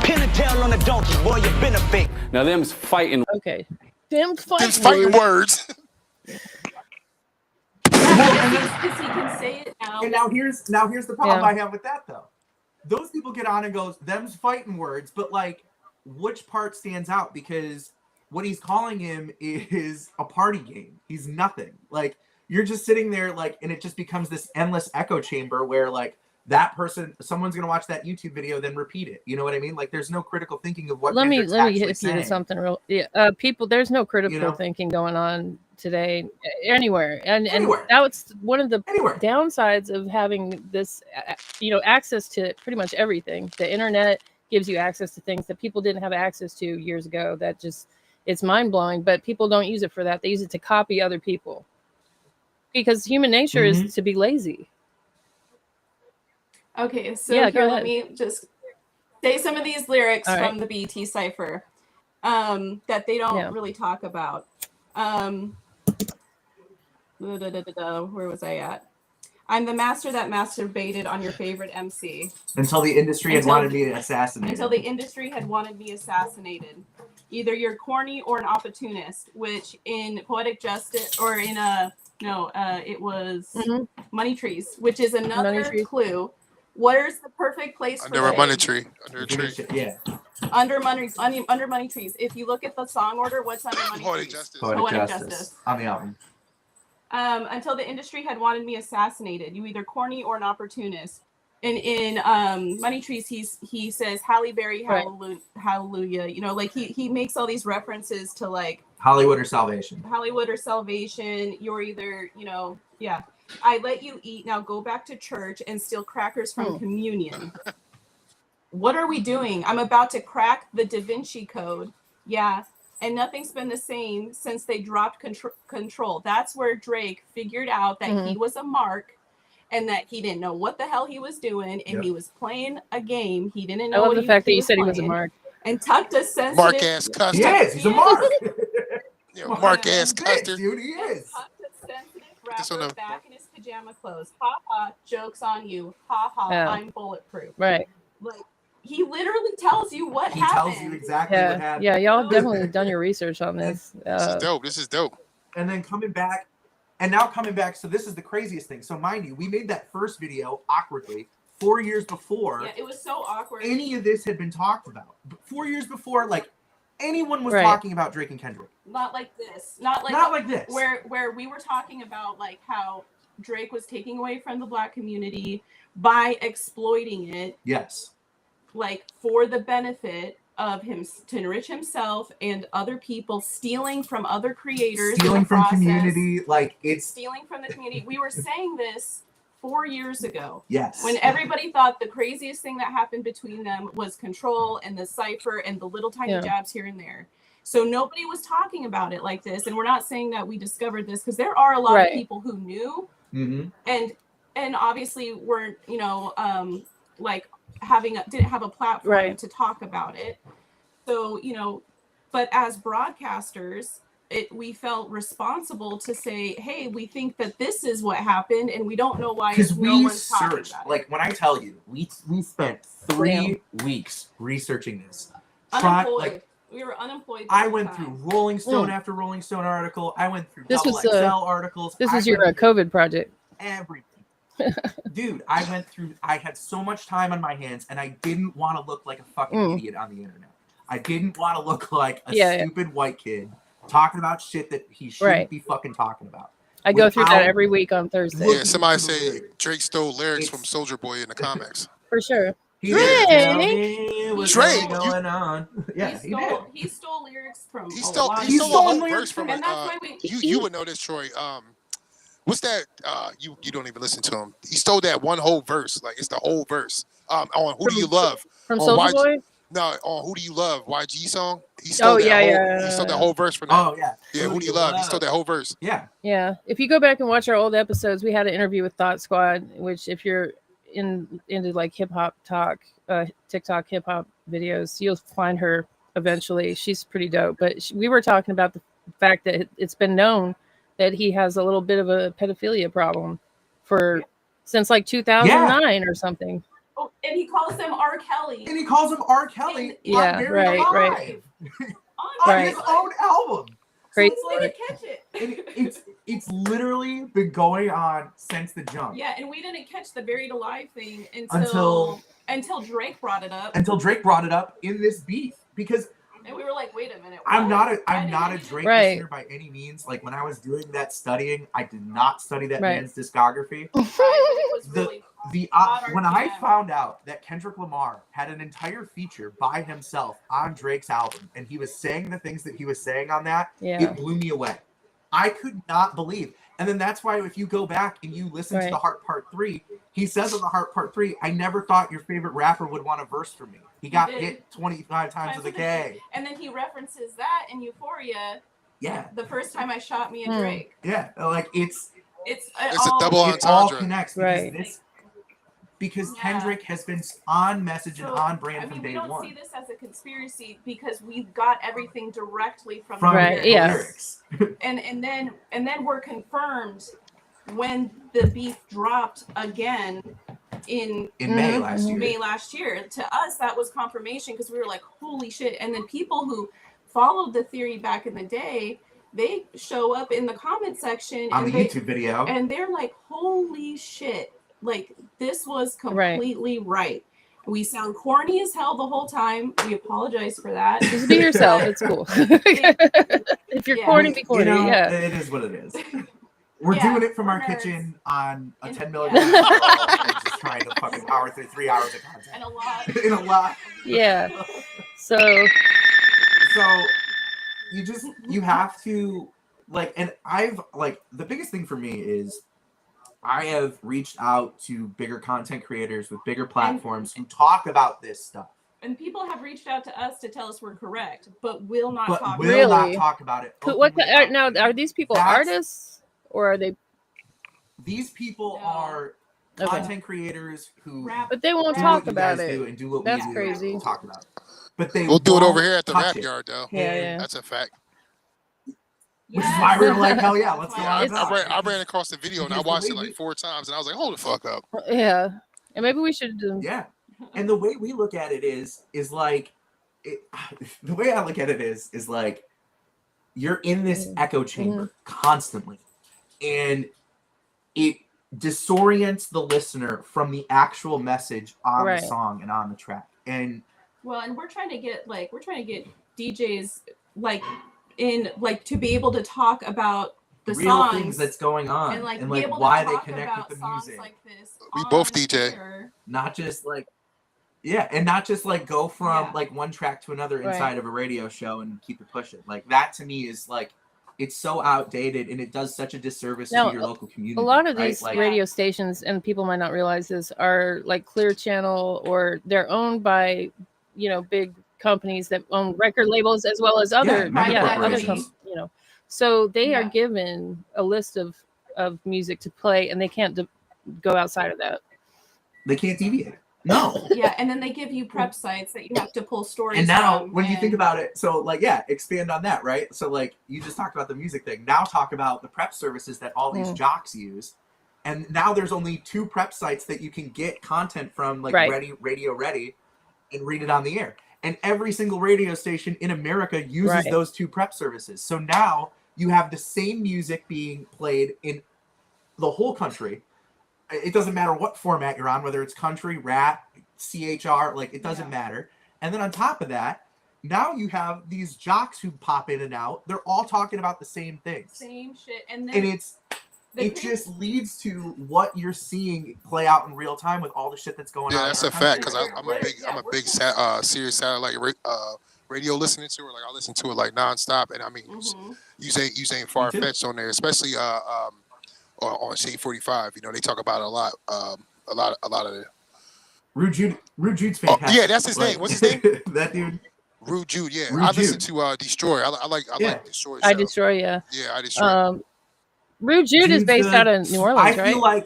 Pin a tail on the donkey, boy, you been a fake. Now them's fighting. Okay. Them fighting words. Because he can say it now. And now here's the problem I have with that though. Those people get on and goes, them's fighting words, but like, which part stands out? Because what he's calling him is a party game. He's nothing. Like, you're just sitting there, like, and it just becomes this endless echo chamber where, like, that person, someone's gonna watch that YouTube video, then repeat it. You know what I mean? Like, there's no critical thinking of what. Let me hit you with something real. Yeah, people, there's no critical thinking going on today anywhere, and that's one of the downsides of having this, access to pretty much everything. The internet gives you access to things that people didn't have access to years ago. That just it's mind-blowing, but people don't use it for that. They use it to copy other people because human nature is to be lazy. Okay, so let me just say some of these lyrics from the BT Cypher that they don't really talk about. Where was I at? I'm the master that masturbated on your favorite MC. Until the industry had wanted me assassinated. Until the industry had wanted me assassinated. Either you're corny or an opportunist, which in Poetic Justice or in it was Money Trees, which is another clue. Where's the perfect place under a money tree? Under a tree. Yeah. Under money trees. If you look at the song order, what's under money Poetic trees? Justice. Poetic Justice. On the album. Until the industry had wanted me assassinated. You either corny or an opportunist. And in Money Trees, he says Halle Berry, hallelujah. You know, like he makes all these references to like Hollywood or salvation. You're either, I let you eat. Now go back to church and steal crackers from communion. What are we doing? I'm about to crack the Da Vinci Code. Yeah. And nothing's been the same since they dropped control. That's where Drake figured out that he was a mark and that he didn't know what the hell he was doing. And he was playing a game. He didn't know. I love the fact that you said he was a mark. And tucked a sensitive. Mark ass custard. Yes, he's a mark. Mark ass custard. Dude, he is. Rapper back in his pajama clothes. Ha ha, joke's on you. Ha ha, I'm bulletproof. Right. Like he literally tells you what happened. He tells you exactly what happened. Yeah, y'all have definitely done your research on this. This is dope. And then coming back. So this is the craziest thing. So mind you, we made that first video awkwardly 4 years before. Yeah, it was so awkward. Any of this had been talked about. 4 years before, like anyone was talking about Drake and Kendrick. Not like this. Not like this. Where we were talking about like how Drake was taking away from the Black community by exploiting it. Yes. Like for the benefit of him to enrich himself and other people, stealing from other creators. Stealing from community. Like it's stealing from the community. We were saying this 4 years ago. Yes. When everybody thought the craziest thing that happened between them was control and the cipher and the little tiny jabs here and there. So nobody was talking about it like this. And we're not saying that we discovered this because there are a lot of people who knew and obviously weren't, like didn't have a platform to talk about it. So, but as broadcasters, we felt responsible to say, hey, we think that this is what happened and we don't know why no one's talking about it. Like when I tell you, we spent 3 weeks researching this. We were unemployed. I went through Rolling Stone after Rolling Stone article. I went through XL articles. This was your COVID project. Everything. Dude, I had so much time on my hands and I didn't want to look like a fucking idiot on the internet. I didn't want to look like a stupid white kid talking about shit that he shouldn't be fucking talking about. I go through that every week on Thursday. Yeah, somebody say Drake stole lyrics from Soulja Boy in the comics. For sure. He stole lyrics from. He stole a whole verse from. And that's why you would know this, Troy. What's that? You don't even listen to him. He stole that one whole verse. Like it's the whole verse. On Who Do You Love? From Soulja Boy. No, on Who Do You Love, YG song. He stole He stole that whole verse from that. Oh yeah. Yeah, Who Do You Love? He stole that whole verse. Yeah. Yeah. If you go back and watch our old episodes, we had an interview with Thought Squad, which if you're into like hip hop talk, TikTok hip hop videos, you'll find her eventually. She's pretty dope. But we were talking about the fact that it's been known that he has a little bit of a pedophilia problem since like 2009 or something. Oh, and he calls them R. Kelly. And he calls him R. Kelly. Right. On his own album. Crazy. So they didn't catch it. It's literally been going on since the jump. Yeah, and we didn't catch the buried alive thing until Drake brought it up. Until Drake brought it up in this beef, because. And we were like, wait a minute. I'm not a Drake listener by any means. Like when I was doing that studying, I did not study that man's discography. When I found out that Kendrick Lamar had an entire feature by himself on Drake's album, and he was saying the things that he was saying on that, it blew me away. I could not believe. And then that's why if you go back and you listen to the Heart Part 3, he says on the Heart Part 3, I never thought your favorite rapper would want a verse from me. He got hit 25 times with a K. And then he references that in Euphoria. Yeah. The first time I shot me and Drake. Yeah. Like it's a double entendre. It all connects. Because Kendrick has been on message and on brand from day one. We don't see this as a conspiracy because we've got everything directly from the lyrics. and then we're confirmed when the beef dropped again in May last year. May last year. To us, that was confirmation because we were like, holy shit. And then people who followed the theory back in the day, they show up in the comment section on the YouTube video. And they're like, holy shit. Like, this was completely right. We sound corny as hell the whole time. We apologize for that. Just be yourself. It's cool. If you're corny, be corny. It is what it is. We're doing it from our kitchen on a 10 milligram and just trying to fucking power through 3 hours of content. And a lot. Yeah. So you have to and I've the biggest thing for me is I have reached out to bigger content creators with bigger platforms who talk about this stuff. And people have reached out to us to tell us we're correct, but will not talk about it. Now, are these people artists or are they? These people are content creators who. But they won't talk about it. And do what That's we crazy. Talk about. But we'll do it over here at the rap yard, though. Yeah. That's a fact. Which is why we were like, hell yeah, let's go on. I ran across the video and I watched it like 4 times and I was like, hold the fuck up. Yeah. And maybe we should do. Yeah. And the way we look at it is like, the way I look at it is like, you're in this echo chamber constantly. And it disorients the listener from the actual message on the song and on the track. And we're trying to get DJs to be able to talk about the real songs things that's going on and be able why they connect with the music. Like this we both DJ. Not just and not just go from one track to another inside of a radio show and keep it pushing. Like that to me is it's so outdated and it does such a disservice to your local community. A lot of these radio stations, and people might not realize this, are like Clear Channel, or they're owned by, big companies that own record labels as well as other companies, So they are given a list of music to play, and they can't go outside of that. They can't deviate. No. Yeah, and then they give you prep sites that you have to pull stories and now from, when you think about it, so expand on that, right? So you just talked about the music thing. Now talk about the prep services that all these jocks use. And now there's only 2 prep sites that you can get content from, Radio Ready, and read it on the air. And every single radio station in America uses those 2 prep services. So now you have the same music being played in the whole country. It doesn't matter what format you're on, whether it's country, rap, CHR, it doesn't matter. And then on top of that, now you have these jocks who pop in and out. They're all talking about the same things. Same shit. And it just leads to what you're seeing play out in real time with all the shit that's going on. Yeah, that's a fact, because I'm a big Sirius satellite radio listening to it. I listen to it nonstop, and I mean, you ain't far fetched on there, especially on Shade 45. They talk about a lot of Rude Jude's Oh, fantastic. yeah, that's his name. What's his name? That dude. Rude Jude. Yeah, Rude I listened Jude. to Destroy. I like Destroy. I Destroy. Yeah. Yeah, I Destroy. Rude Jude is Jude's based good. out of New Orleans, I right? feel like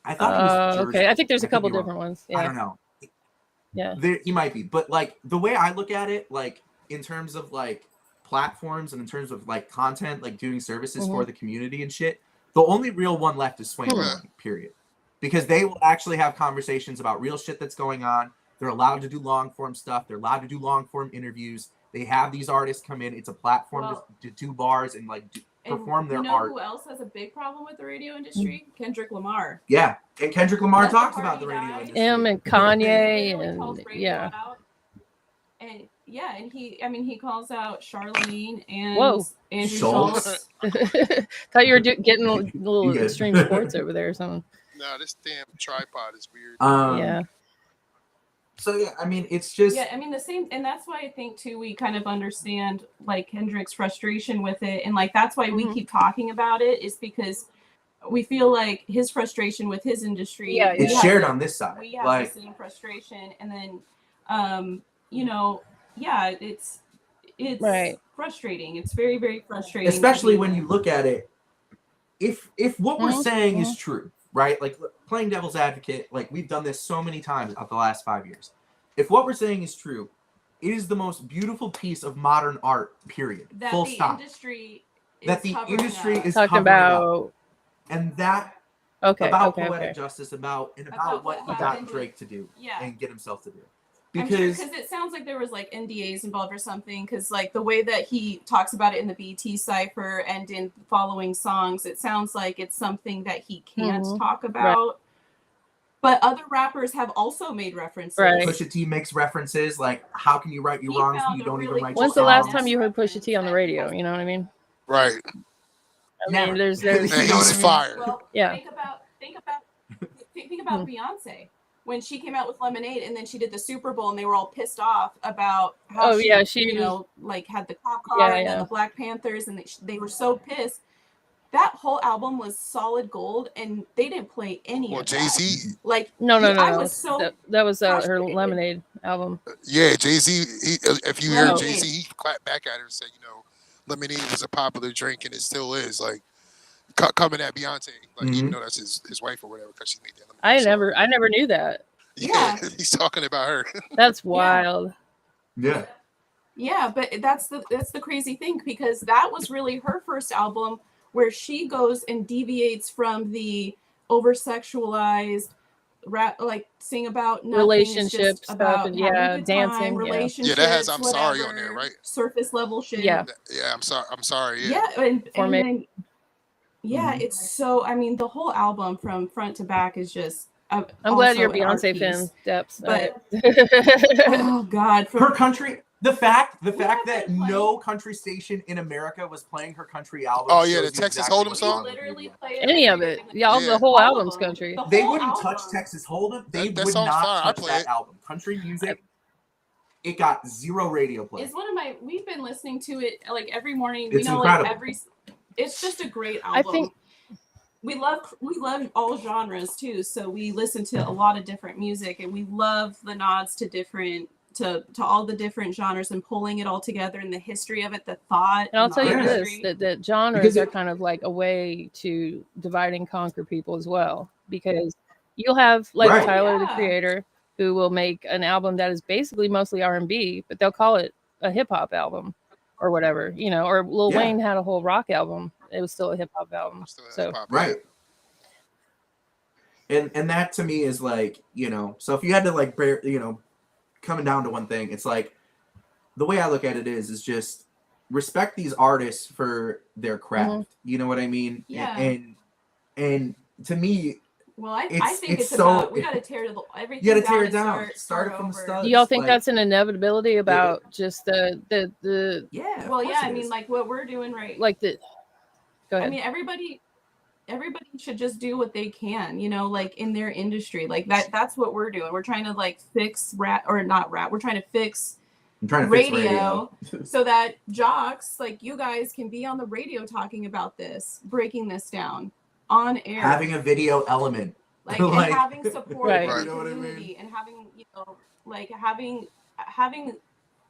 I thought he was Jersey. Okay. I think there's a could couple be wrong. different ones. Yeah. I don't know. Yeah. He might be, but like the way I look at it, like in terms of like platforms and in terms of like content, like doing services for the community and shit, the only real one left is Swing Rolling, period. Because they will actually have conversations about real shit that's going on. They're allowed to do long form stuff. They're allowed to do long form interviews. They have these artists come in. It's a platform to do bars and like perform their art. Who else has a big problem with the radio industry? Kendrick Lamar. Yeah, and Kendrick Lamar talks about the radio industry. Him and Kanye and yeah. And yeah, and he calls out Charlene and Andrew Schultz. Schultz. Thought you were getting a little extreme sports over there or something. No, this damn tripod is weird. Yeah. So yeah, I mean, it's just the same, and that's why I think too we kind of understand like Kendrick's frustration with it, and like that's why we keep talking about it, is because we feel like his frustration with his industry. Yeah, it's shared on this side. We have like, the same frustration, and then it's right. frustrating. It's very, very frustrating. Especially when you look at it, if what we're saying is true, right? Like playing devil's advocate, like we've done this so many times of the last 5 years. If what we're saying is true, it is the most beautiful piece of modern art, period. That full the stop. Industry that the industry is talking covering about, up. And that about poetic justice, about what he got Drake to do and get himself to do. Because it sounds like there was like NDAs involved or something, because like the way that he talks about it in the BT cipher and in following songs, it sounds like it's something that he can't talk about. Right. But other rappers have also made references. Right. Pusha T makes references like, how can you right your wrongs when you don't even write your When's the songs? last time you heard Pusha T on the radio? You know what I mean? Right. I mean, there's he's fire. Well, yeah. Think about Beyonce. When she came out with Lemonade, and then she did the Super Bowl, and they were all pissed off about how she like had the cop car and the Black Panthers, and they were so pissed. That whole album was solid gold, and they didn't play any of that. Jay-Z. Like no. I was so that was her Lemonade album. Yeah, Jay-Z. If you hear Jay-Z, he clapped back at her and said, Lemonade was a popular drink, and it still is. Like coming at Beyonce, like even though that's his wife or whatever, because she made that. I never knew that. Yeah, he's talking about her. That's wild. Yeah. Yeah, but that's the crazy thing, because that was really her first album where she goes and deviates from the over-sexualized rap, like sing about nothing, relationship stuff, about and dancing, time, relationships. Yeah, that has I'm whatever, sorry on there, right? Surface level shit. Yeah. Yeah, I'm sorry. Yeah, and then it's so. I mean, the whole album from front to back is just. I'm glad you're a Beyonce fan, Depps. But oh god, her country. The fact that no country station in America was playing her country album. Oh yeah, the Texas Hold'em song. Any of it, the whole album's country. They wouldn't touch Texas Hold'em. They would not touch that album. Country music. It got 0 radio play. It's one of my. We've been listening to it like every morning. It's incredible. It's just a great album. I think we love all genres too. So we listen to a lot of different music, and we love the nods to different. To all the different genres and pulling it all together and the history of it, the thought. And I'll tell you this, that genres are kind of like a way to divide and conquer people as well, because you'll have like Tyler, the Creator, who will make an album that is basically mostly R&B, but they'll call it a hip hop album or whatever, or Lil Wayne had a whole rock album. It was still a hip hop album. Right. And that to me is like, so if you had to like, coming down to one thing, it's like the way I look at it is just respect these artists for their craft. You know what I mean? Yeah. And to me, well, I think it's so about we got to tear everything. You got to tear it down. Start it from the start. Do y'all think that's an inevitability about just the Yeah. Well, yeah. I mean, like what we're doing right. Like the. Go ahead. I mean, everybody should just do what they can, like in their industry. Like that's what we're doing. We're trying to like fix we're trying to fix radio so that jocks like you guys can be on the radio talking about this, breaking this down on air. Having a video element like, Like- and having support Right. in You the know what I community, mean? and having, you know, like having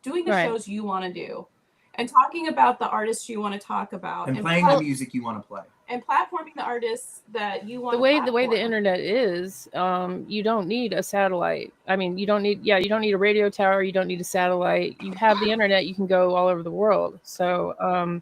doing the Right. shows you want to do, and talking about the artists you want to talk about, And playing the music you want to play. and platforming the artists that you want. The way the internet is, you don't need a satellite. I mean, you don't need a radio tower, you don't need a satellite. You have the internet, you can go all over the world. So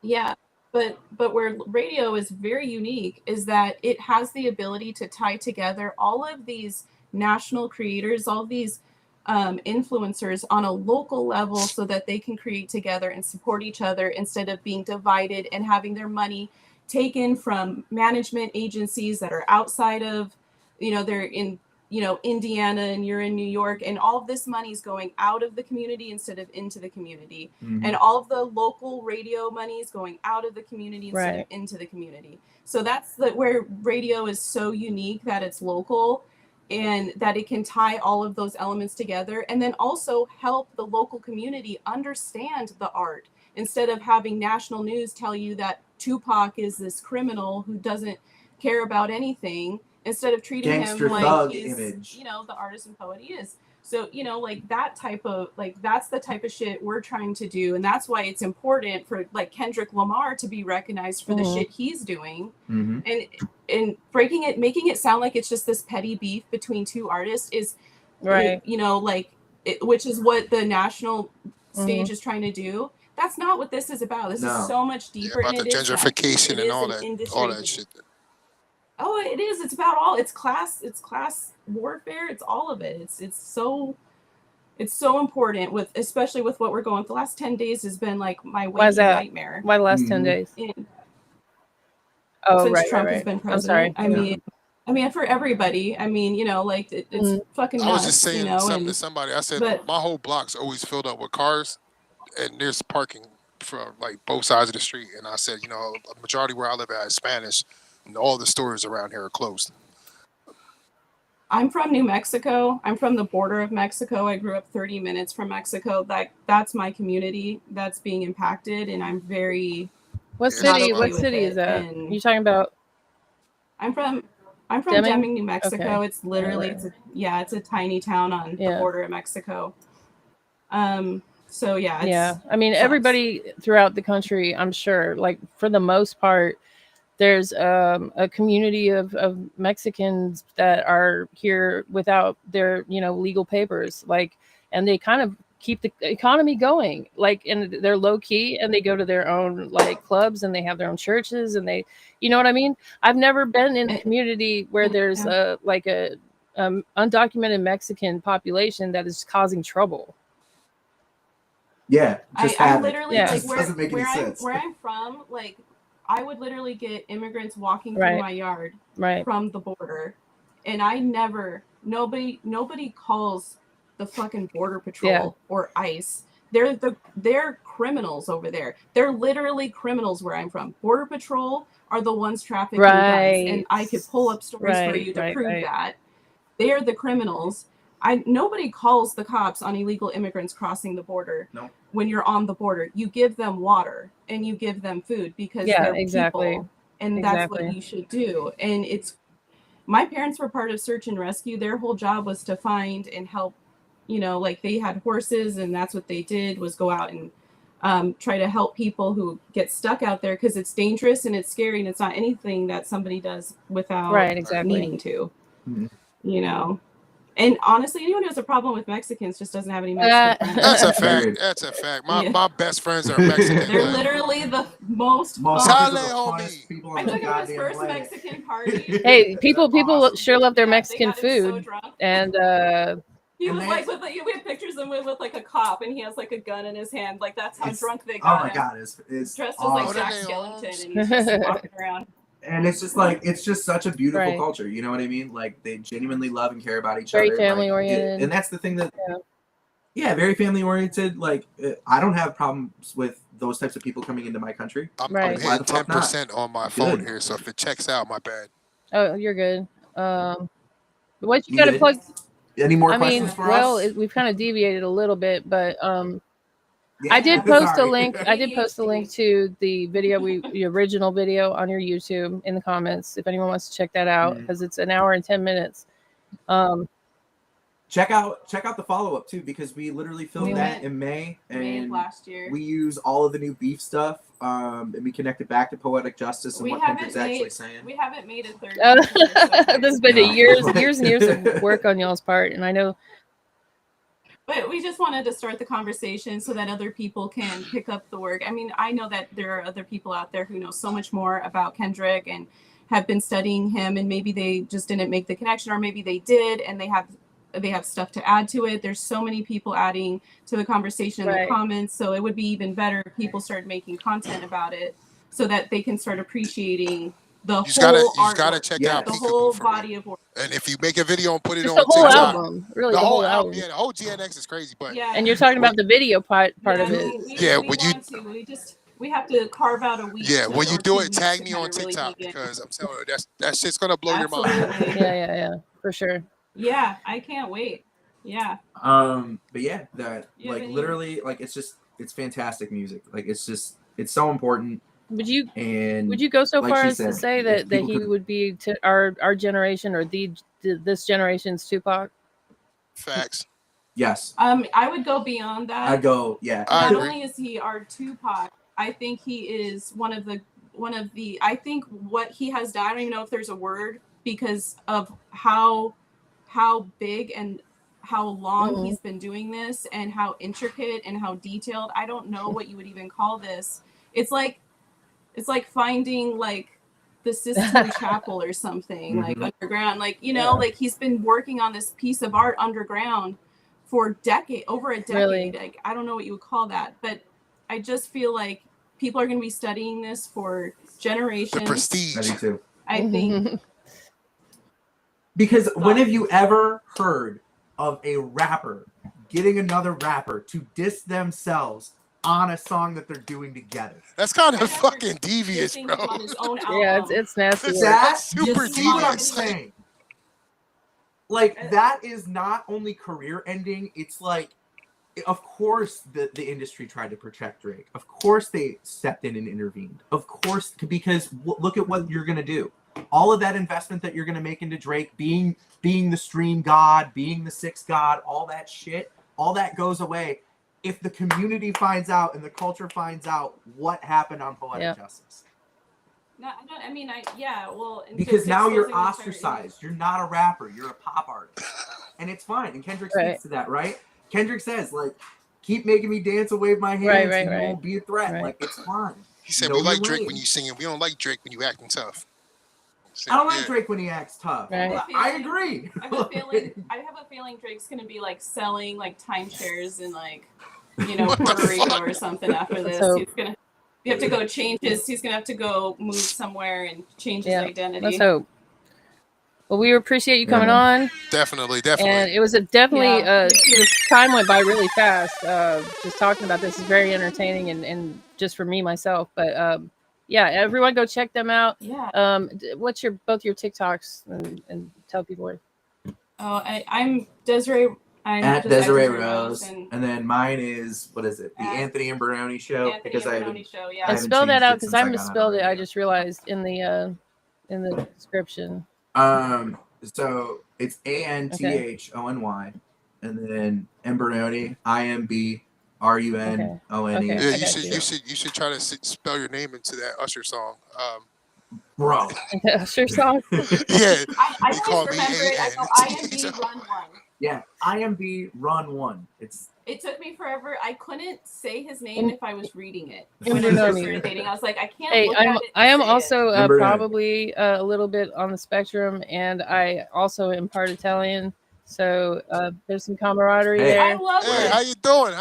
Yeah, but where radio is very unique is that it has the ability to tie together all of these national creators, all these influencers on a local level, so that they can create together and support each other instead of being divided and having their money taken from management agencies that are outside of, you know, they're in, you know, Indiana and you're in New York, and all of this money is going out of the community instead of into the community. And all of the local radio money is going out of the community instead of into the community. So that's where radio is so unique, that it's local and that it can tie all of those elements together, and then also help the local community understand the art instead of having national news tell you that Tupac is this criminal who doesn't care about anything, instead of treating Gangster him like thug he's, image. you know, the artist and poet he is. So, you know, like that type of, like, that's the type of shit we're trying to do. And that's why it's important for like Kendrick Lamar to be recognized for the shit he's doing. And breaking it, making it sound like it's just this petty beef between two artists is, you know, like, which is what the national stage is trying to do. That's not what this is about. This is so much deeper. About the gentrification and all that shit. Oh, it is. It's about all. It's class warfare. It's all of it. It's so important, with especially with what we're going. The last 10 days has been like my waking nightmare. Why the last 10 days? Since right, Trump right. has been I'm sorry. president. I mean, for everybody. I mean, you know, like it's fucking nuts. I was just saying you know, something to somebody. I said my whole block's always filled up with cars, and there's parking for like both sides of the street. And I said, you know, a majority where I live at is Spanish, and all the stores around here are closed. I'm from New Mexico. I'm from the border of Mexico. I grew up 30 minutes from Mexico. That's my community that's being impacted, and I'm very. What city is that? You talking about? I'm from Deming? Deming, New Mexico. Okay. It's literally it's a tiny town on the border of Mexico. So yeah. I mean, everybody throughout the country, I'm sure, like for the most part, there's a community of Mexicans that are here without their, you know, legal papers, like, and they kind of keep the economy going, like, and they're low key, and they go to their own like clubs, and they have their own churches, and they, you know what I mean? I've never been in a community where there's a undocumented Mexican population that is causing trouble. Yeah, I literally like doesn't make any sense. Where I'm from, like I would literally get immigrants walking through my yard from the border, and nobody calls the fucking border patrol or ICE. They're criminals over there. They're literally criminals where I'm from. Border patrol are the ones trafficking guys, and I could pull up stories for you to prove that. They are the criminals. Nobody calls the cops on illegal immigrants crossing the border. No. When you're on the border, you give them water and you give them food because they're people, and that's what you should do. And my parents were part of search and rescue. Their whole job was to find and help, you know, like they had horses, and that's what they did, was go out and try to help people who get stuck out there, because it's dangerous and it's scary, and it's not anything that somebody does without needing to, you know. And honestly, anyone who has a problem with Mexicans just doesn't have any Mexican friends. That's a fact. That's a fact. My best friends are Mexican. They're literally the most people I took him to his first Mexican party. Hey, people sure love their Mexican food, and he was like we have pictures of him with like a cop, and he has like a gun in his hand. Like that's how drunk they got. Oh my god, it's dressed awesome. as like Jack Skellington, and he's just walking around. And it's just like, it's just such a beautiful culture. You know what I mean? Like they genuinely love and care about each other. Very family oriented. And that's the thing that, very family oriented. Like I don't have problems with those types of people coming into my country. I'm paying 10% on my phone here, so if it checks out, my bad. Oh, you're good. What you got to plug? Any more questions for us? Well, we've kind of deviated a little bit, but I did post a Sorry. link. I did post a link to the video, the original video on your YouTube in the comments. If anyone wants to check that out, because it's an hour and 10 minutes. Check out the follow-up too, because we literally filmed that in May of last year. We use all of the new beef stuff, and we connect it back to poetic justice and what Kendrick's actually saying. We haven't made a third. There's been years and years of work on y'all's part, and I know. But we just wanted to start the conversation so that other people can pick up the work. I mean, I know that there are other people out there who know so much more about Kendrick and have been studying him, and maybe they just didn't make the connection, or maybe they did and they have stuff to add to it. There's so many people adding to the conversation in the comments, so it would be even better if people started making content about it so that they can start appreciating the whole gotta check out the whole body of work. And if you make a video and put it Just on the whole TikTok, album, really, the whole album. Yeah, the whole GNX is crazy, but and you're talking about the video part of it. We have to carve out a week. Yeah, when you do it, tag me on TikTok, because I'm telling you, that shit's gonna blow your mind. Yeah, for sure. Yeah, I can't wait. Yeah. But yeah, literally, like, it's fantastic music. Like, it's so important. Would you go so far as to say that he would be to our generation, or this generation's Tupac? Facts. Yes. I would go beyond that. I'd go, yeah. Not only is he our Tupac, I think he is one of the I think what he has done, I don't even know if there's a word, because of how big and how long he's been doing this, and how intricate and how detailed. I don't know what you would even call this. It's like finding like the Sistine Chapel or something, like underground, like, like he's been working on this piece of art underground for over a decade. Really? Like, I don't know what you would call that, but I just feel like people are going to be studying this for generations. The prestige. I do too. I think. Because when have you ever heard of a rapper getting another rapper to diss themselves on a song that they're doing together? That's kind of fucking devious, bro. Yeah, it's nasty. That's super you see what I'm devious. saying? Like, that is not only career ending, it's like, of course the industry tried to protect Drake. Of course they stepped in and intervened. Of course, because look at what you're going to do. All of that investment that you're going to make into Drake, being the stream god, being the sixth god, all that shit, all that goes away if the community finds out and the culture finds out what happened on Poetic Justice. No, I mean, well, because now you're ostracized. You're not a rapper. You're a pop artist, and it's fine. And Kendrick speaks to that, right? Kendrick says, like, keep making me dance and wave my hands, and won't be a threat. Right. Like, it's fine. He said, we like Drake when you singing. We don't like Drake when you acting tough. I don't like Drake when he acts tough. Right. I agree. I have a feeling Drake's gonna be like selling like timeshares in like, Puerto Rico or something after this. He's gonna he's gonna have to go move somewhere and change his identity. Let's hope. Well, we appreciate you coming on. Definitely. And it was this time went by really fast. Just talking about this is very entertaining and just for me myself. But everyone go check them out. Yeah. What's both your TikToks and tell people where? Oh, I'm Deseree. At Deseree Rose, and then mine is, what is it? The Anthony Imbrunone Show. Show. And spell that out, because I misspelled it. I just realized in the description. So it's ANTHONY, and then Imbrunone, IMBRUNONE. Yeah, you should try to spell your name into that Usher song. Bro. Usher song? Yeah. I always remember it. I go IMB Run 1. Yeah, IMB Run 1. It took me forever. I couldn't say his name if I was reading it. Imbrunone. I was like, I can't look at it. I am also probably a little bit on the spectrum, and I also am part Italian. So there's some camaraderie there. I love it. How you doing?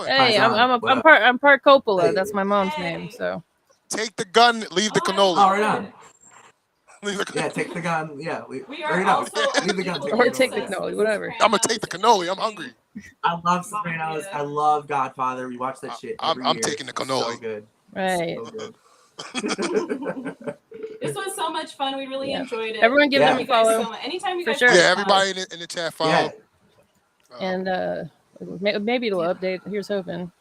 Hey, I'm part Coppola. Hey. That's my mom's name. So take the gun, leave the cannoli. Oh, right on. Yeah, take the gun. Yeah, we are also leave the gun. Or take the cannoli, whatever. I'm gonna take the cannoli. I'm hungry. I love Sopranos. I love Godfather. We watch that shit. I'm taking the cannoli. So good. Right. So good. This was so much fun. We really enjoyed it. Everyone give them a follow. Anytime you guys sure. Yeah, everybody in the chat follow. And maybe it'll update. Here's hoping.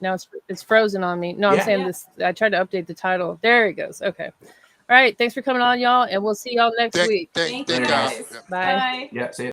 Now it's frozen on me. No, I'm saying this. I tried to update the title. There it goes. Okay. All right. Thanks for coming on, y'all, and we'll see y'all next week. Thank you guys. Bye. Bye. Yeah. See ya.